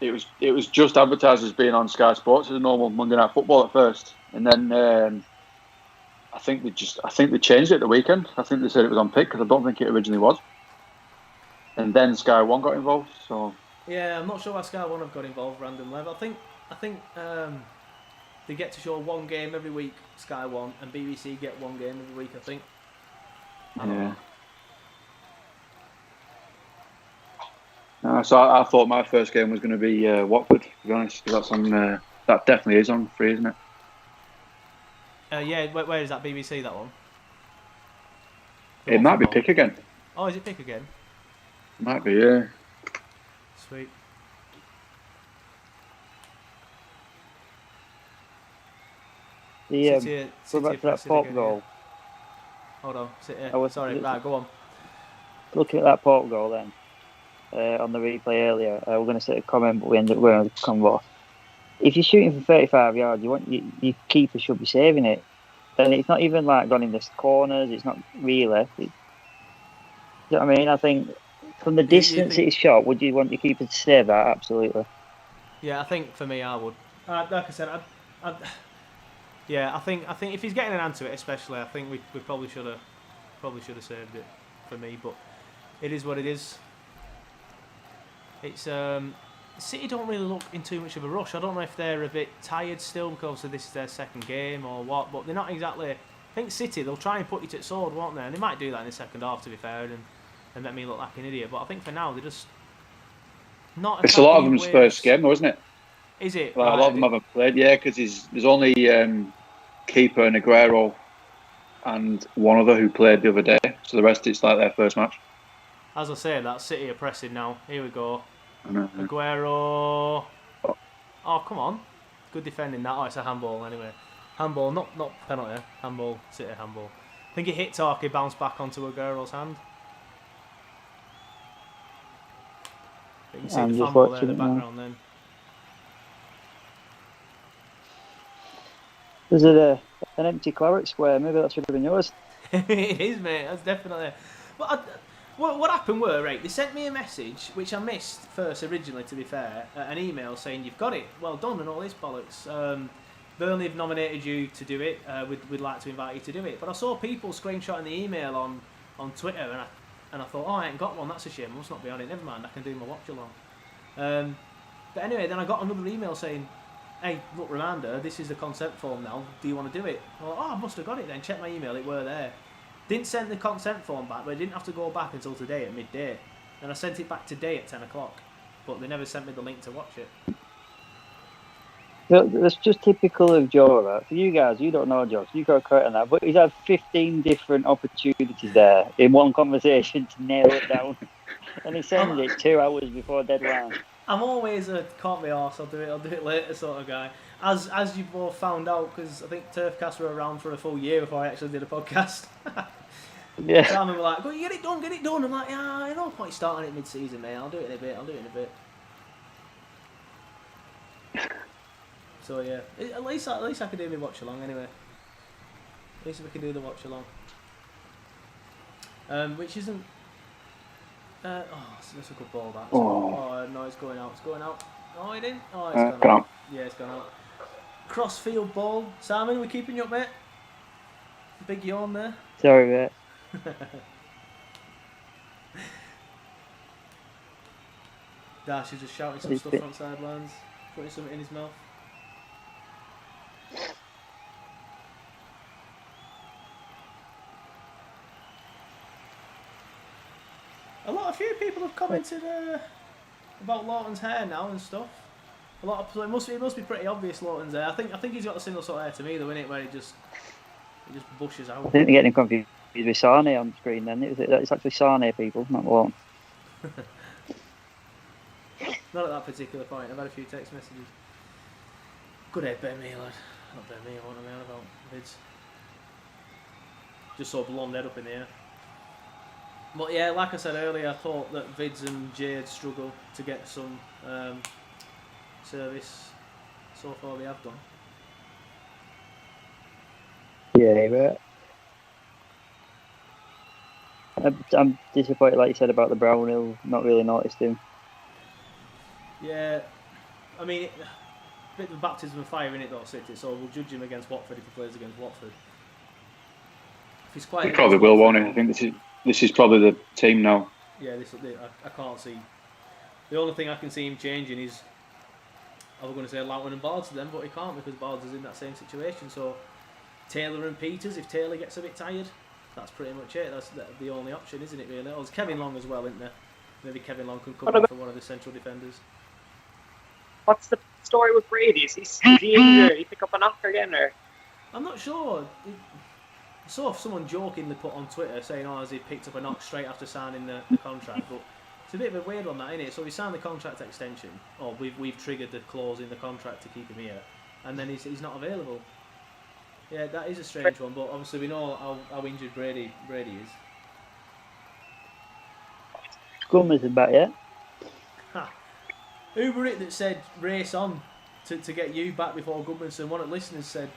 It was just advertised as being on Sky Sports as a normal Monday Night Football at first, and then I think they changed it at the weekend. I think they said it was on Pick because I don't think it originally was. And then Sky One got involved. So yeah, I'm not sure why Sky One have got involved randomly. But I think they get to show one game every week. Sky One and BBC get one game every week. I think. Yeah. So I thought my first game was going to be Watford. To be honest, because that's on. That definitely is on free, isn't it? Yeah. Where is that? BBC, that one. It might be Pick again. Oh, is it Pick again? Might be, yeah. Sweet. Go back to that Pope goal. Hold on, sorry, right, go on. Looking at that Pope goal then, on the replay earlier, we're going to say a comment, but we ended up going to come off. If you're shooting from 35 yards, your keeper should be saving it. And it's not even like gone in the corners, it's not really. You know what I mean? I think from the distance it's shot, would you want your keeper to save that? Absolutely. Yeah, I think for me, I would. Like I said, I think if he's getting an hand to it, especially, I think we probably should have saved it for me. But it is what it is. It's City don't really look in too much of a rush. I don't know if they're a bit tired still because obviously this is their second game or what, but they're not exactly. I think City, they'll try and put you to the sword, won't they? And they might do that in the second half, to be fair, and make me look like an idiot. But I think for now they're just not. It's a lot of them's first game, though, isn't it? Is it? Well, a lot of them haven't played, yeah, because there's only keeper and Aguero and one other who played the other day. So the rest, it's like their first match. As I say, that City are pressing now. Here we go. Aguero. Oh, come on. Good defending that. Oh, it's a handball anyway. Handball, not penalty. Handball, City handball. I think it hit Tarky, bounced back onto Aguero's hand. You can see I'm the just handball there in the watching it now. background then. Is it an empty Claret square? Maybe that should have been yours. It is, mate. That's definitely. But what happened were, right, they sent me a message, which I missed first originally, to be fair, an email saying, you've got it, well done, and all this bollocks. Burnley have nominated you to do it. We'd like to invite you to do it. But I saw people screenshotting the email on Twitter, and I thought, I ain't got one, that's a shame, I must not be on it, never mind, I can do my watch along. But anyway, then I got another email saying, hey, look, reminder, this is the consent form now, do you want to do it? I thought, I must have got it then, check my email, it were there. Didn't send the consent form back, but I didn't have to go back until today at midday. And I sent it back today at 10 o'clock, but they never sent me the link to watch it. That's just typical of Joe, right? For you guys, you don't know Joe, so you've got to correct on that. But he's had 15 different opportunities there in one conversation to nail it down. And he sends it 2 hours before deadline. I'm always a can't be arsed, I'll do it later sort of guy. As you both found out, because I think TurfCast were around for a full year before I actually did a podcast. Yeah. Simon were like, go get it done. I'm like, yeah, no point starting it mid-season, mate. I'll do it in a bit. So yeah, at least I can do my watch along anyway. At least we can do the watch along. Which isn't. That's a good ball. That. Oh no, it's going out. Oh, it didn't. Oh, it's gone out. Yeah, it's gone out. Crossfield ball. Simon, we keeping you up, mate? Big yawn there. Sorry, mate. Dash is just shouting some stuff from sidelines, putting something in his mouth. A few people have commented about Lawton's hair now and stuff. A lot of it must be pretty obvious Lawton's hair. I think he's got a similar sort of hair to me, though, innit, where it just bushes out. I think they're getting confused with Sane on screen. Then it's actually Sane people, not Lawton. Not at that particular point. I've had a few text messages. Good head, better me, lad. Not better me. What am I on about? Vids. Just saw blonde head up in the air. But yeah, like I said earlier, I thought that Vids and Jade struggle to get some service. So far, they have done. Yeah, but I'm disappointed, like you said, about the Brownhill. Not really noticed him. Yeah, I mean, a bit of a baptism of fire in it though, City. So we'll judge him against Watford if he plays against Watford. If he's quite, he probably will, won't he? I think this is probably the team now. Yeah, I can't see. The only thing I can see him changing is, I was going to say Loughton and Bards to them, but he can't because Bards is in that same situation. So Taylor and Peters, if Taylor gets a bit tired, that's pretty much it. That's the only option, isn't it, really? Oh, there's Kevin Long as well, isn't there? Maybe Kevin Long can come in for one of the central defenders. What's the story with Brady? Is he injured? Did he pick up a knock again, or? I'm not sure. I saw someone jokingly put on Twitter saying, has he picked up a knock straight after signing the contract? But it's a bit of a weird one, that, isn't it? So he signed the contract extension, or we've triggered the clause in the contract to keep him here, and then he's not available. Yeah, that is a strange one, but obviously we know how injured Brady is. Gummers isn't back yet. Who were it that said race on to get you back before Goodmanson? One of the listeners said,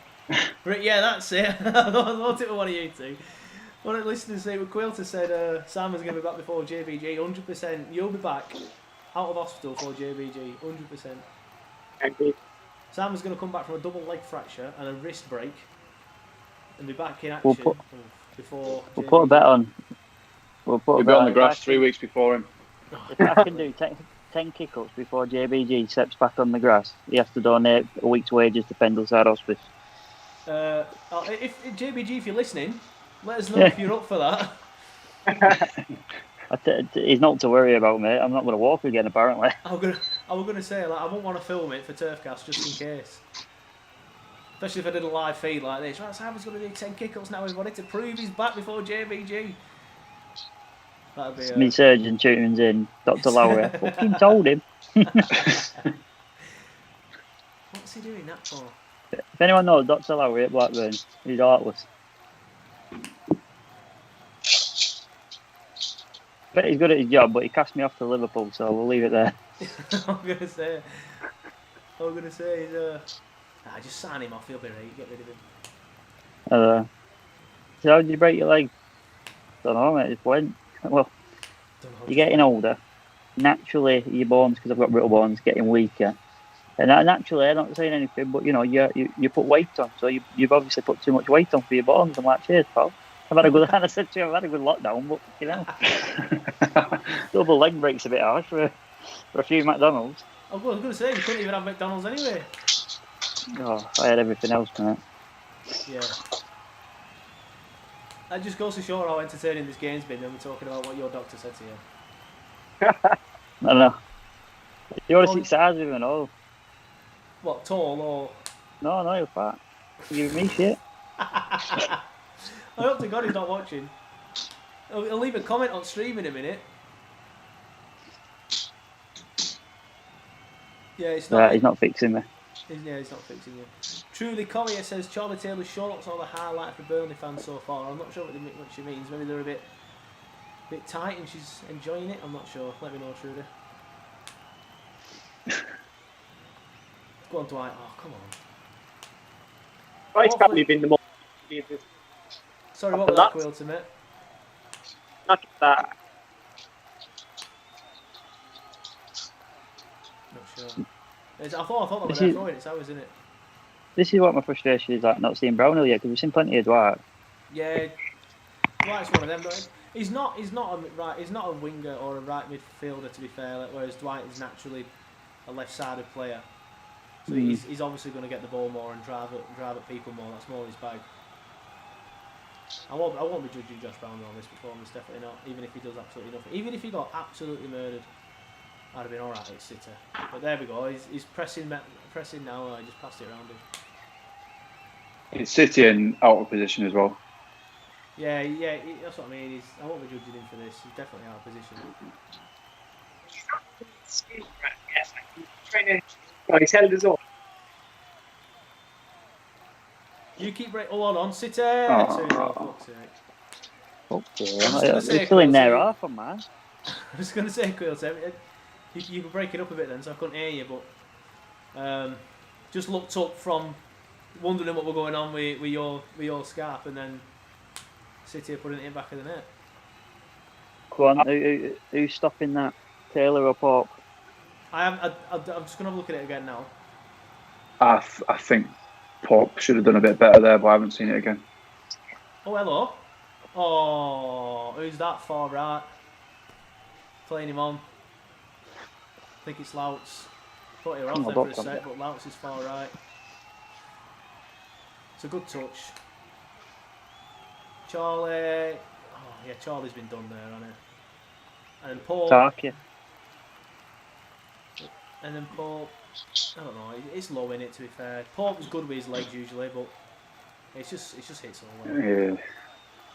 yeah, that's it. I thought it was one of you two. One of the listeners said, Caoilte said Simon's going to be back before JBG, 100%. You'll be back out of hospital for JBG, 100%. Simon's going to come back from a double leg fracture and a wrist break and be back in action before JBG. We'll put a bet on. He'll be on the grass 3 weeks before him. If I can do 10 kick-ups before JBG steps back on the grass, he has to donate a week's wages to Pendleside Hospice. If JBG, if you're listening, let us know if you're up for that. He's not to worry about, mate. I'm not going to walk again, apparently. I was going to say, I wouldn't want to film it for TurfCast just in case. Especially if I did a live feed like this. Right, Simon's going to do 10 kick-ups now, everybody, to prove he's back before JBG. That'd be... Me surgeon tunes in, Dr. Lowry. I fucking told him. What's he doing that for? If anyone knows Dr. Lowry at Blackburn, he's heartless. But he's good at his job, but he cast me off to Liverpool, so we'll leave it there. I'm gonna say, just sign him off. He'll be right. Get rid of him. So how did you break your leg? Don't know, mate. Just went. Well, you're getting older. Naturally, your bones, because I've got brittle bones, getting weaker. And naturally, I'm not saying anything, but you put weight on, so you've obviously put too much weight on for your bones. I'm like, cheers, pal. I said to you, I've had a good lockdown, but double leg break's a bit harsh for a few McDonald's. I was going to say, you couldn't even have McDonald's anyway. Oh, I had everything else, mate. Yeah. That just goes to show how entertaining this game's been when we're talking about what your doctor said to you. I don't know. You want to see size of him and all? What, tall or? No, you're fat. You're giving me shit. I hope to God he's not watching. He'll leave a comment on stream in a minute. Yeah, it's not. Right, he's not fixing me. He's not fixing you. Truly, Collier says Charlie Taylor's shorts are the highlight for Burnley fans so far. I'm not sure what she means. Maybe they're a bit tight and she's enjoying it. I'm not sure. Let me know, Trudy. Go on, Dwight. Oh, come on. Dwight's probably been the most. Sorry, what was that, Caoilte, mate? Not just that. Not sure. I thought that was their throwing. It's ours, isn't it? This is what my frustration is, like not seeing Brownhill yet, because we've seen plenty of Dwight. Yeah, Dwight's one of them. But he's not a winger or a right midfielder, to be fair. Whereas Dwight is naturally a left-sided player, so he's obviously going to get the ball more and drive at people more. That's more his bag. I won't be judging Josh Brownhill on this performance, definitely not. Even if he does absolutely nothing, even if he got absolutely murdered, I'd have been all right at City. But there we go. He's pressing now. I just passed it around him. It's City and out of position as well. Yeah, that's what I mean. I won't be judging him for this. He's definitely out of position. Yes, he's trying to. Well, he's held his own. You keep right. Oh, hold on, City. Fuck's sake. You're still in there, half on man. I was going to say, Caoilte, you could break it up a bit then, so I couldn't hear you, but just looked up from wondering what was going on with your scarf, and then City are putting it in back of the net. Go on, who's stopping that? Taylor or Pope? I'm just going to have a look at it again now. I think Pope should have done a bit better there, but I haven't seen it again. Oh, hello. Oh, who's that far right? Playing him on. I think it's Louts. Thought he were off there for a sec, but Louts is far right. It's a good touch. Charlie. Oh, yeah, Charlie's been done there, hasn't he? And Paul. Tarky. And then Paul. I don't know. It's low in it, to be fair. Paul's good with his legs usually, but it just hits all well. Yeah. It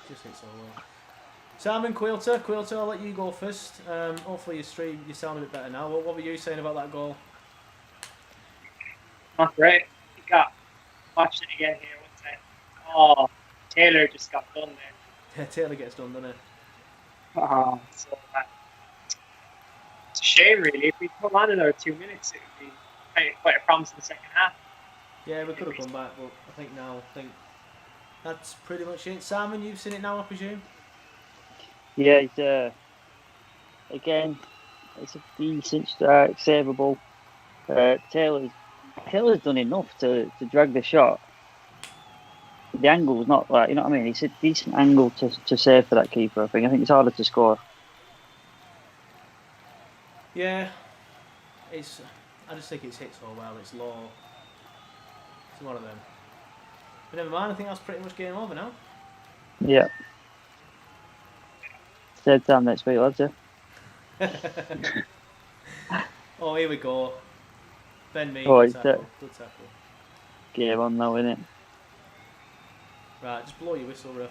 just hits all well. Simon, Caoilte, I'll let you go first. Hopefully you sound a bit better now. What were you saying about that goal? Not great. You got watched it again here. What's that? Oh, Taylor just got done there. Yeah, Taylor gets done, doesn't he? Oh, so bad. It's a shame, really. If we come on another 2 minutes, it would be quite a promising second half. Yeah, we could have come back, but I think that's pretty much it. Simon, you've seen it now, I presume? Yeah, again, it's a decent strike, savable. Taylor's done enough to drag the shot. The angle's not like, you know what I mean? It's a decent angle to save for that keeper, I think. I think it's harder to score. Yeah, I just think it's hit so well, it's low. It's one of them. But never mind, I think that's pretty much game over now. Yeah. Third time next week, lads, yeah. Oh, here we go. Ben Mee, good tackle. Game on now, innit? Right, just blow your whistle, ref.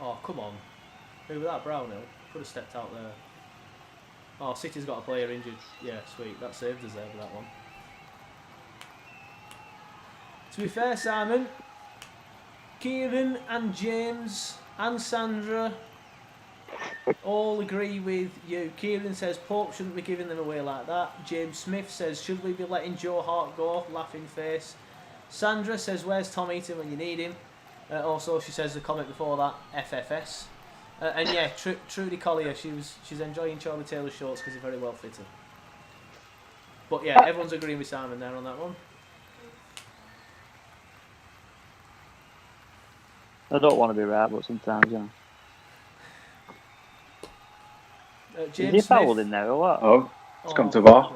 Oh, come on. Who was that, Brownhill? Could have stepped out there. Oh, City's got a player injured. Yeah, sweet. That saved us there with that one. To be fair, Simon, Kieran and James and Sandra all agree with you. Kieran says Pope shouldn't be giving them away like that. James Smith says, should we be letting Joe Hart go? Laughing face. Sandra says, where's Tom Eaton when you need him? Also, she says the comment before that, FFS. And yeah, Trudy Collier, she's enjoying Charlie Taylor's shorts because they're very well fitted. But yeah, everyone's agreeing with Simon there on that one. I don't want to be right, but sometimes, you know. James Is he fouled Smith. in there or what? Oh, it's gone to VAR.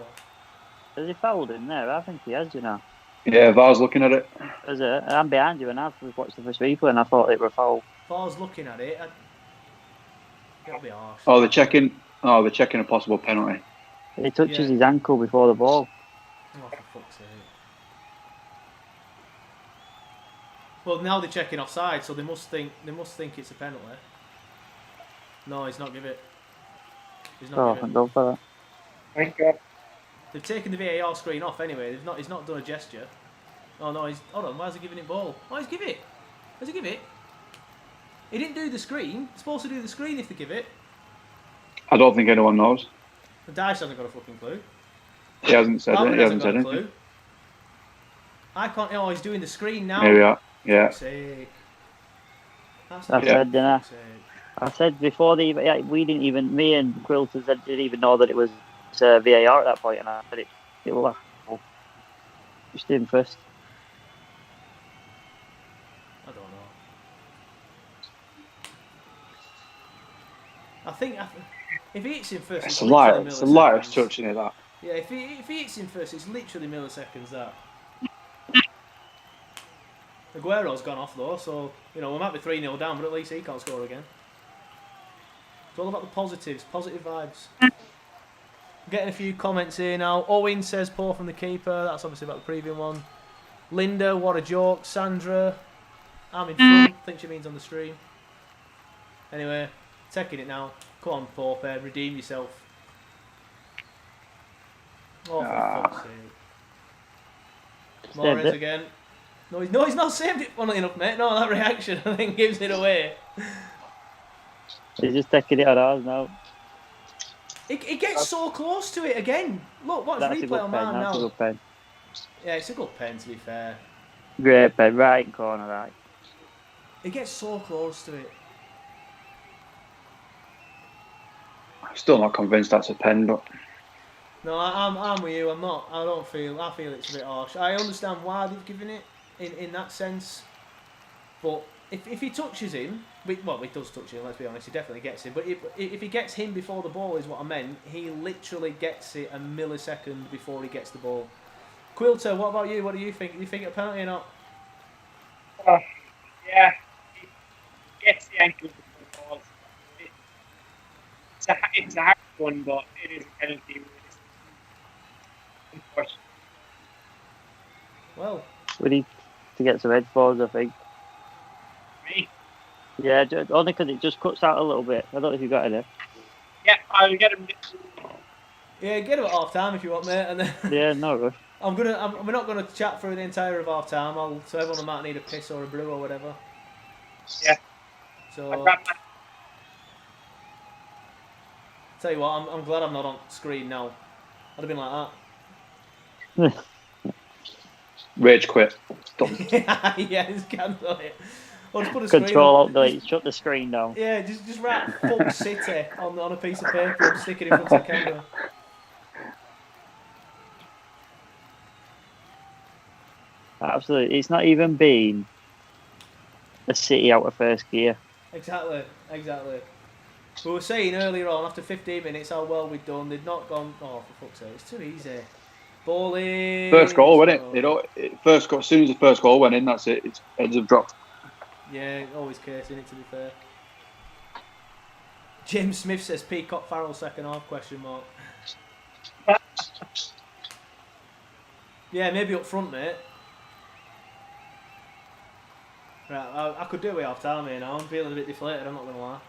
Is he fouled in there? I think he has, you know. Yeah, VAR's looking at it. Is it? I'm behind you and I've watched the first replay and I thought it were foul. VAR's looking at it. It'll be harsh. Oh, they're checking a possible penalty. He touches his ankle before the ball. Oh, for fuck's sake. Well, now they're checking offside, so they must think it's a penalty. No, he's not give it. He's not give Thank it. God for that. Thank God. They've taken the VAR screen off anyway. He's not done a gesture. Oh no, hold on. Why is he giving it ball? Why is he give it? Does he give it? He didn't do the screen. He's supposed to do the screen if they give it. I don't think anyone knows. The Dice hasn't got a fucking clue. He hasn't said Alvin it. He hasn't got said a anything. clue. I can't. Oh, he's doing the screen now. Here we are. Yeah. Fuck's sake. That's I said, fuck's sake. I said before me and Quilter didn't even know that it was VAR at that point, and I said it was just in first. I don't know. I think if he hits him first, It's a lightest milliseconds. touching it, that. Yeah, if he hits him first, it's literally milliseconds that. Aguero's gone off though, so we might be 3-0 down, but at least he can't score again. It's all about the positives, positive vibes. Getting a few comments here now. Owen says poor from the keeper. That's obviously about the previous one. Linda, what a joke. Sandra, I'm in front. Think she means on the stream. Anyway, taking it now. Come on, Pope, redeem yourself. Oh, for fuck's sake. Morris again. No, he's not saved it funnily enough, mate. No, that reaction, I think, gives it away. He's just taking it at ours now. It gets so close to it again. Look, watch That's a replay good on pen. mine That's now. a good pen. Yeah, it's a good pen, to be fair. Great pen, right in corner, right. It gets so close to it. I'm still not convinced that's a pen, but No, I'm with you. I'm not. I feel it's a bit harsh. I understand why they've given it in that sense, but if he touches him, he does touch him. Let's be honest, he definitely gets him. But if he gets him before the ball, is what I meant. He literally gets it a millisecond before he gets the ball. Quilter, what about you? What do you think? Do you think it's a penalty or not? Yeah, he gets the ankle before the ball. It's a hard one, but it is a penalty. Unfortunately. Well, We need to get some headphones, I think. Me? Yeah, only because it just cuts out a little bit. I don't know if you got it. Yeah, I'll get him. yeah, get him at half time if you want, mate. And then Yeah, no rush. we're not gonna chat through the entire of half time. So everyone might need a piss or a brew or whatever. Yeah. So I'll grab my. tell you what, I'm glad I'm not on screen now. I'd have been like rage quit. Done. that. Yeah, just cancel it. Or just put a screen Control on. Alt Delete. Shut the screen down. Yeah, just write fuck City on a piece of paper and stick it in front of the camera. Absolutely. It's not even been a City out of first gear. Exactly. We were saying earlier on, after 15 minutes, how well we'd done. They'd not gone. Oh, for fuck's sake, it's too easy. Ball in. First goal, wasn't it? First goal. As soon as the first goal went in, that's it. Its heads have dropped. Yeah, always casing it, to be fair. James Smith says Peacock Farrell second half, question mark. Yeah, maybe up front, mate. Right, I could do it half time here now. I'm feeling a bit deflated, I'm not going to lie.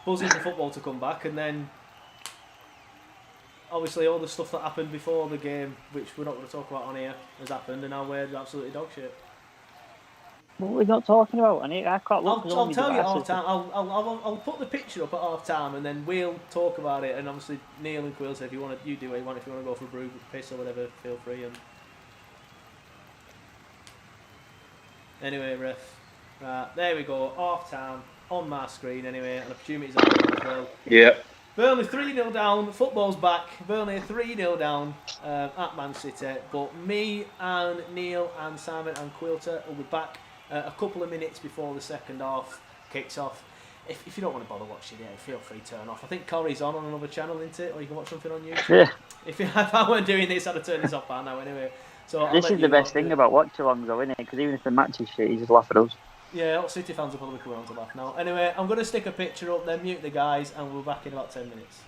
buzzing for football to come back, and then obviously all the stuff that happened before the game, which we're not going to talk about on here, has happened, and now we're absolutely dog shit. What we're not talking about, and I can't look. I'll tell you at half time. I'll put the picture up at half time, and then we'll talk about it. And obviously Neil and Caoilte, if you want to, you do what you want. If you want to go for a brew, piss or whatever, feel free. And anyway, ref, right, there we go. Half time on my screen. Anyway, and opportunities are there as well. Yeah. Burnley 3-0 down, football's back. Burnley 3-0 down at Man City. But me and Neil and Simon and Caoilte will be back a couple of minutes before the second half kicks off. If you don't want to bother watching it, feel free to turn off. I think Corey's on another channel, isn't it? Or you can watch something on YouTube. Yeah. If I weren't doing this, I'd have turned this off by now anyway. So This is the best thing about watch-alongs, though, isn't it? Because even if the match is shit, you just laugh at us. Yeah, all City fans will probably come around to laugh now. Anyway, I'm going to stick a picture up, then mute the guys, and we'll be back in about 10 minutes.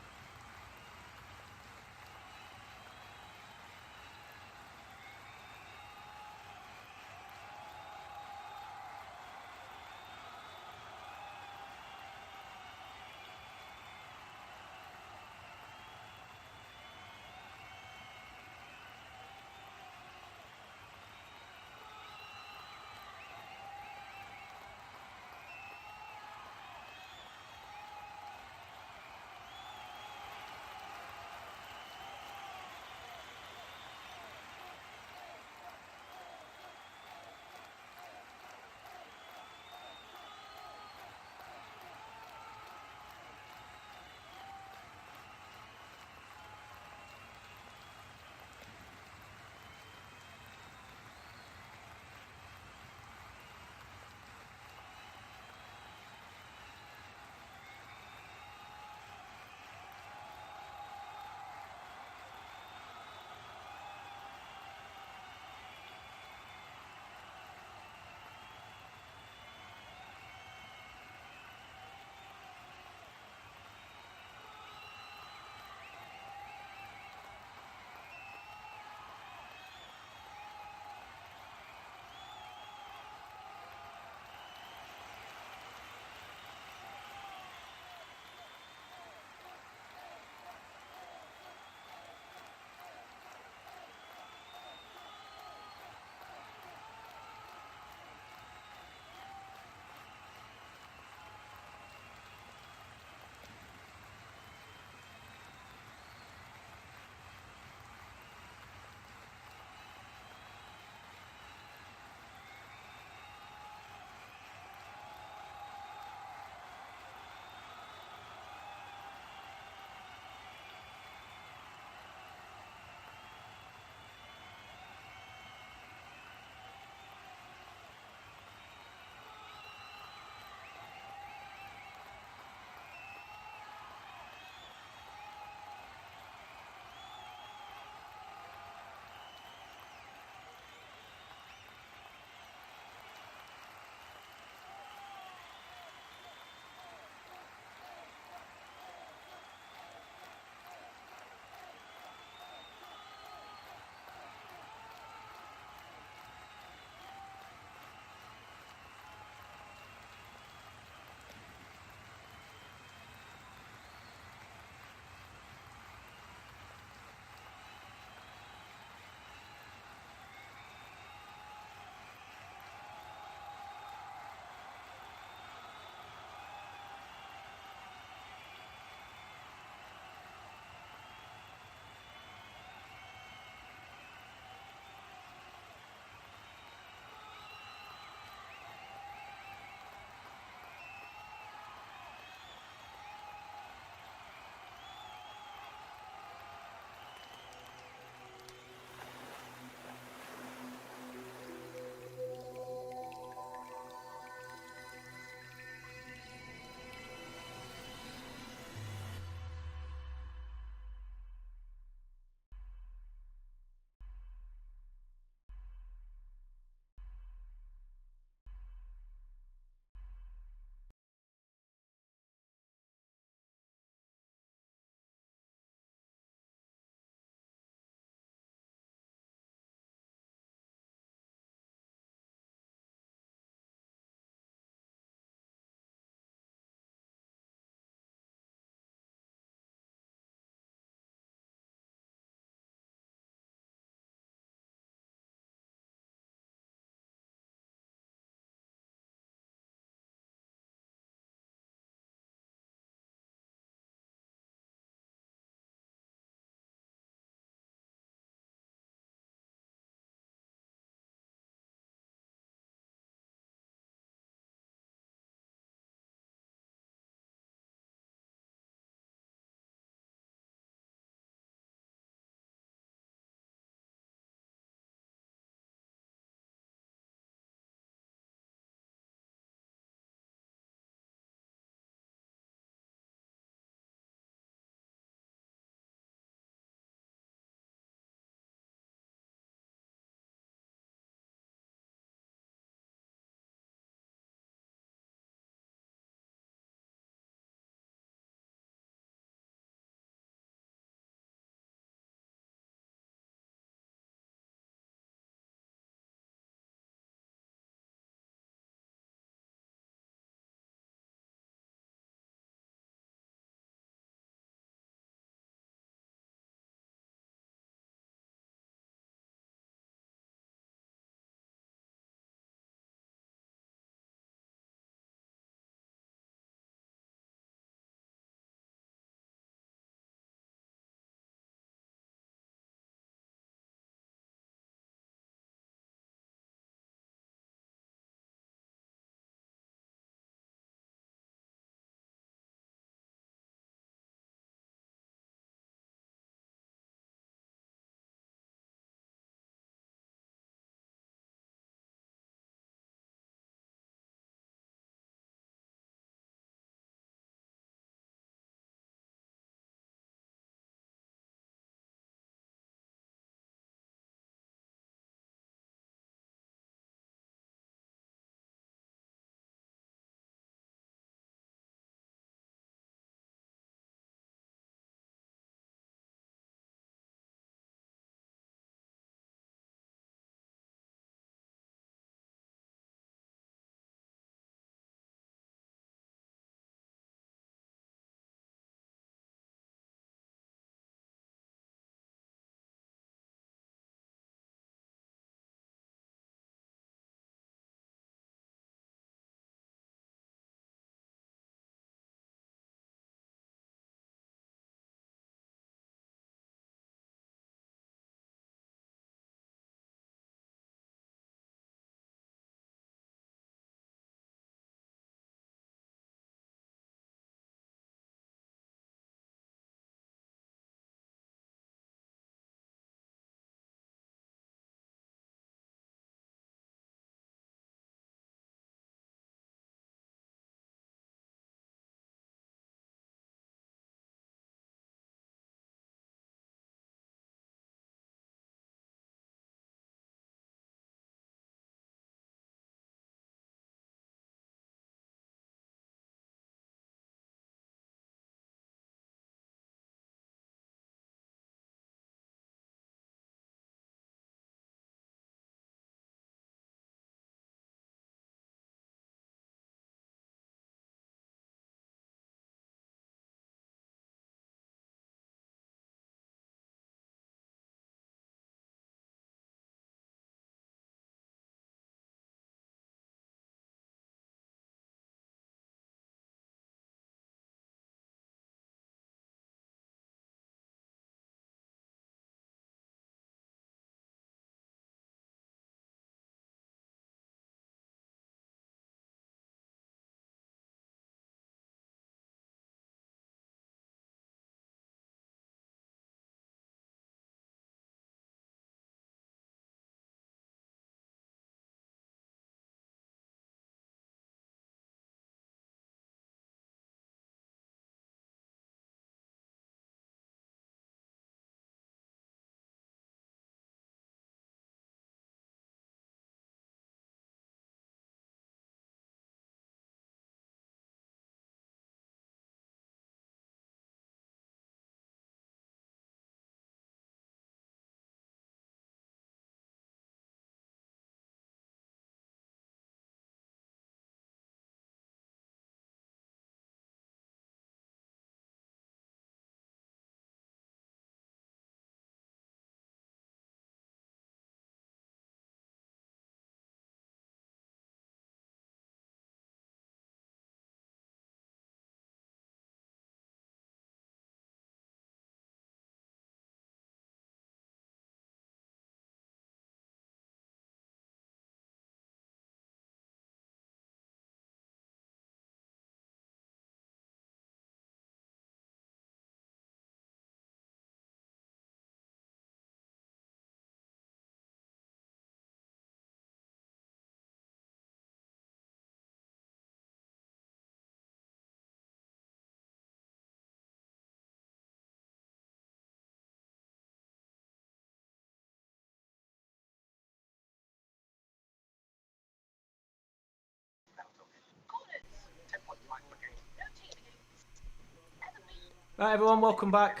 Right, everyone, welcome back.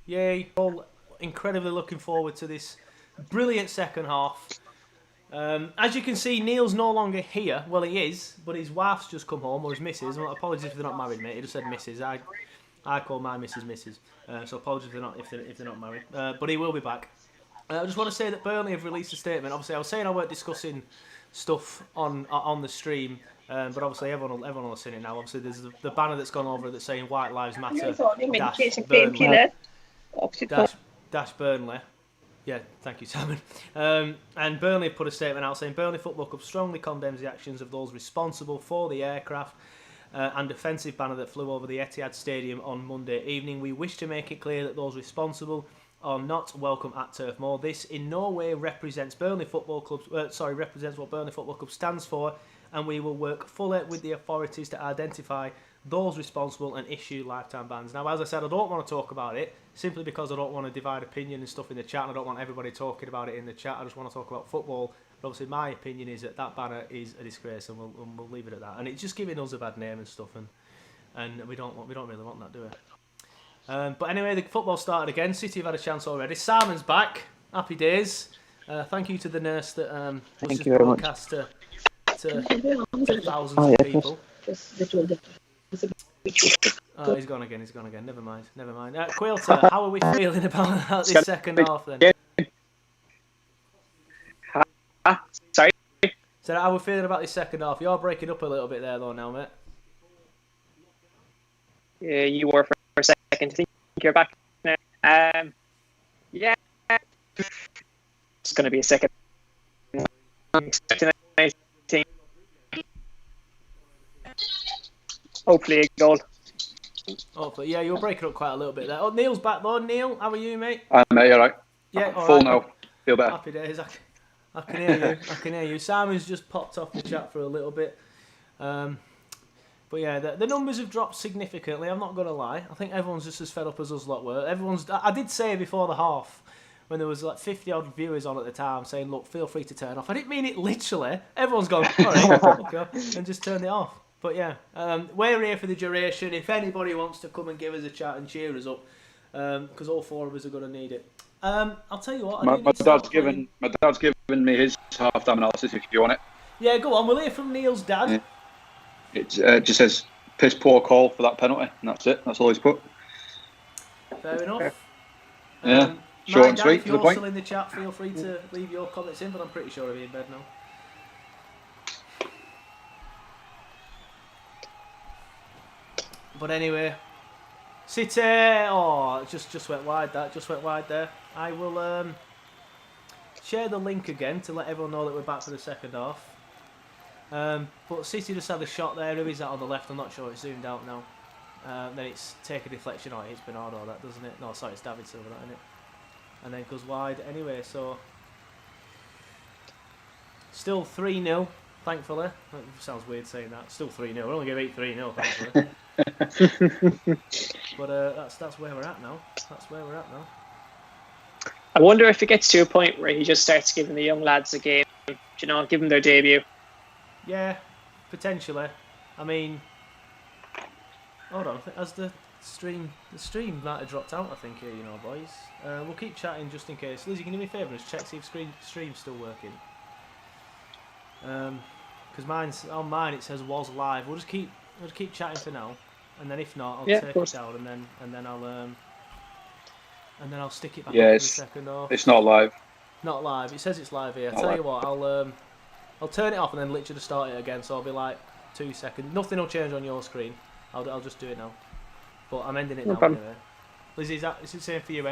Yay! All incredibly looking forward to this brilliant second half. As you can see, Neil's no longer here. Well, he is, but his wife's just come home, or his missus. Well, apologies if they're not married, mate. He just said missus. I call my missus missus. So apologies if they're not married. But he will be back. I just want to say that Burnley have released a statement. Obviously, I was saying I weren't discussing stuff on the stream, but obviously everyone will have seen it now. Obviously, there's the banner that's gone over that's saying White Lives Matter dash Burnley. Yeah, thank you, Simon. And Burnley put a statement out saying Burnley Football Club strongly condemns the actions of those responsible for the aircraft and offensive banner that flew over the Etihad Stadium on Monday evening. We wish to make it clear that those responsible are not welcome at Turf Moor. This in no way represents Burnley Football Club. Represents what Burnley Football Club stands for, and we will work fully with the authorities to identify those responsible and issue lifetime bans. Now, as I said, I don't want to talk about it simply because I don't want to divide opinion and stuff in the chat. And I don't want everybody talking about it in the chat. I just want to talk about football. But obviously, my opinion is that banner is a disgrace, and we'll leave it at that. And it's just giving us a bad name and stuff, and we don't really want that, do we? But anyway, the football started again. City have had a chance already. Simon's back. Happy days. Thank you to the nurse that was just broadcast to thousands of people. Oh, he's gone again. Never mind. Caoilte, how are we feeling about this second half then? Sorry? So how are we feeling about this second half? You're breaking up a little bit there though now, mate. Yeah, you were for a second. I think you're back now. Yeah. It's going to be a second. I'm expecting anything. Hopefully a goal. Hopefully, yeah, you're breaking up quite a little bit there. Oh, Neil's back though. Neil, how are you, mate? Mate, all right. Yeah, all full right. now. Feel better. Happy days. I can hear you. I can hear you. Simon's just popped off the chat for a little bit. But yeah, the numbers have dropped significantly. I'm not going to lie. I think everyone's just as fed up as us lot were. I did say before the half, when there was like 50 odd viewers on at the time, saying, "Look, feel free to turn off." I didn't mean it literally. Everyone's gone, "All right, okay," and just turned it off. But yeah, we're here for the duration. If anybody wants to come and give us a chat and cheer us up, because all four of us are going to need it. I'll tell you what. My dad's given me his half-time analysis if you want it. Yeah, go on. We'll hear from Neil's dad. Yeah. It just says piss poor call for that penalty, and that's it. That's all he's put. Fair enough. Yeah, short and sweet if to the you're point. still in the chat, feel free to leave your comments in, but I'm pretty sure I'll be in bed now. But anyway, City. Oh, it just went wide. Just went wide there. I will share the link again to let everyone know that we're back for the second half. But City just had a shot there. Who is that on the left? I'm not sure. It's zoomed out now. Then it's take a deflection. Oh, it hits Bernardo, that doesn't it? No, sorry, it's David Silva, that, isn't it? And then it goes wide. Anyway, so still 3-0, thankfully. It sounds weird saying that. Still 3-0. We're only going to beat 3-0, thankfully. But that's where we're at now. I wonder if it gets to a point where he just starts giving the young lads a game, give them their debut. Yeah, potentially. I mean, hold on. As the stream might have dropped out, I think, here, boys. We'll keep chatting just in case. Liz, you can do me a favour and just check see if stream's still working. Because on mine it says was live. We'll just keep chatting for now, and then if not, I'll take it down, and then I'll stick it back up for the second half. It's not live. Not live. It says it's live here. Tell you what, I'll turn it off and then literally start it again. So I'll be like 2 seconds. Nothing will change on your screen. I'll just do it now. But I'm ending it now anyway. Lizzie, is it the same for you?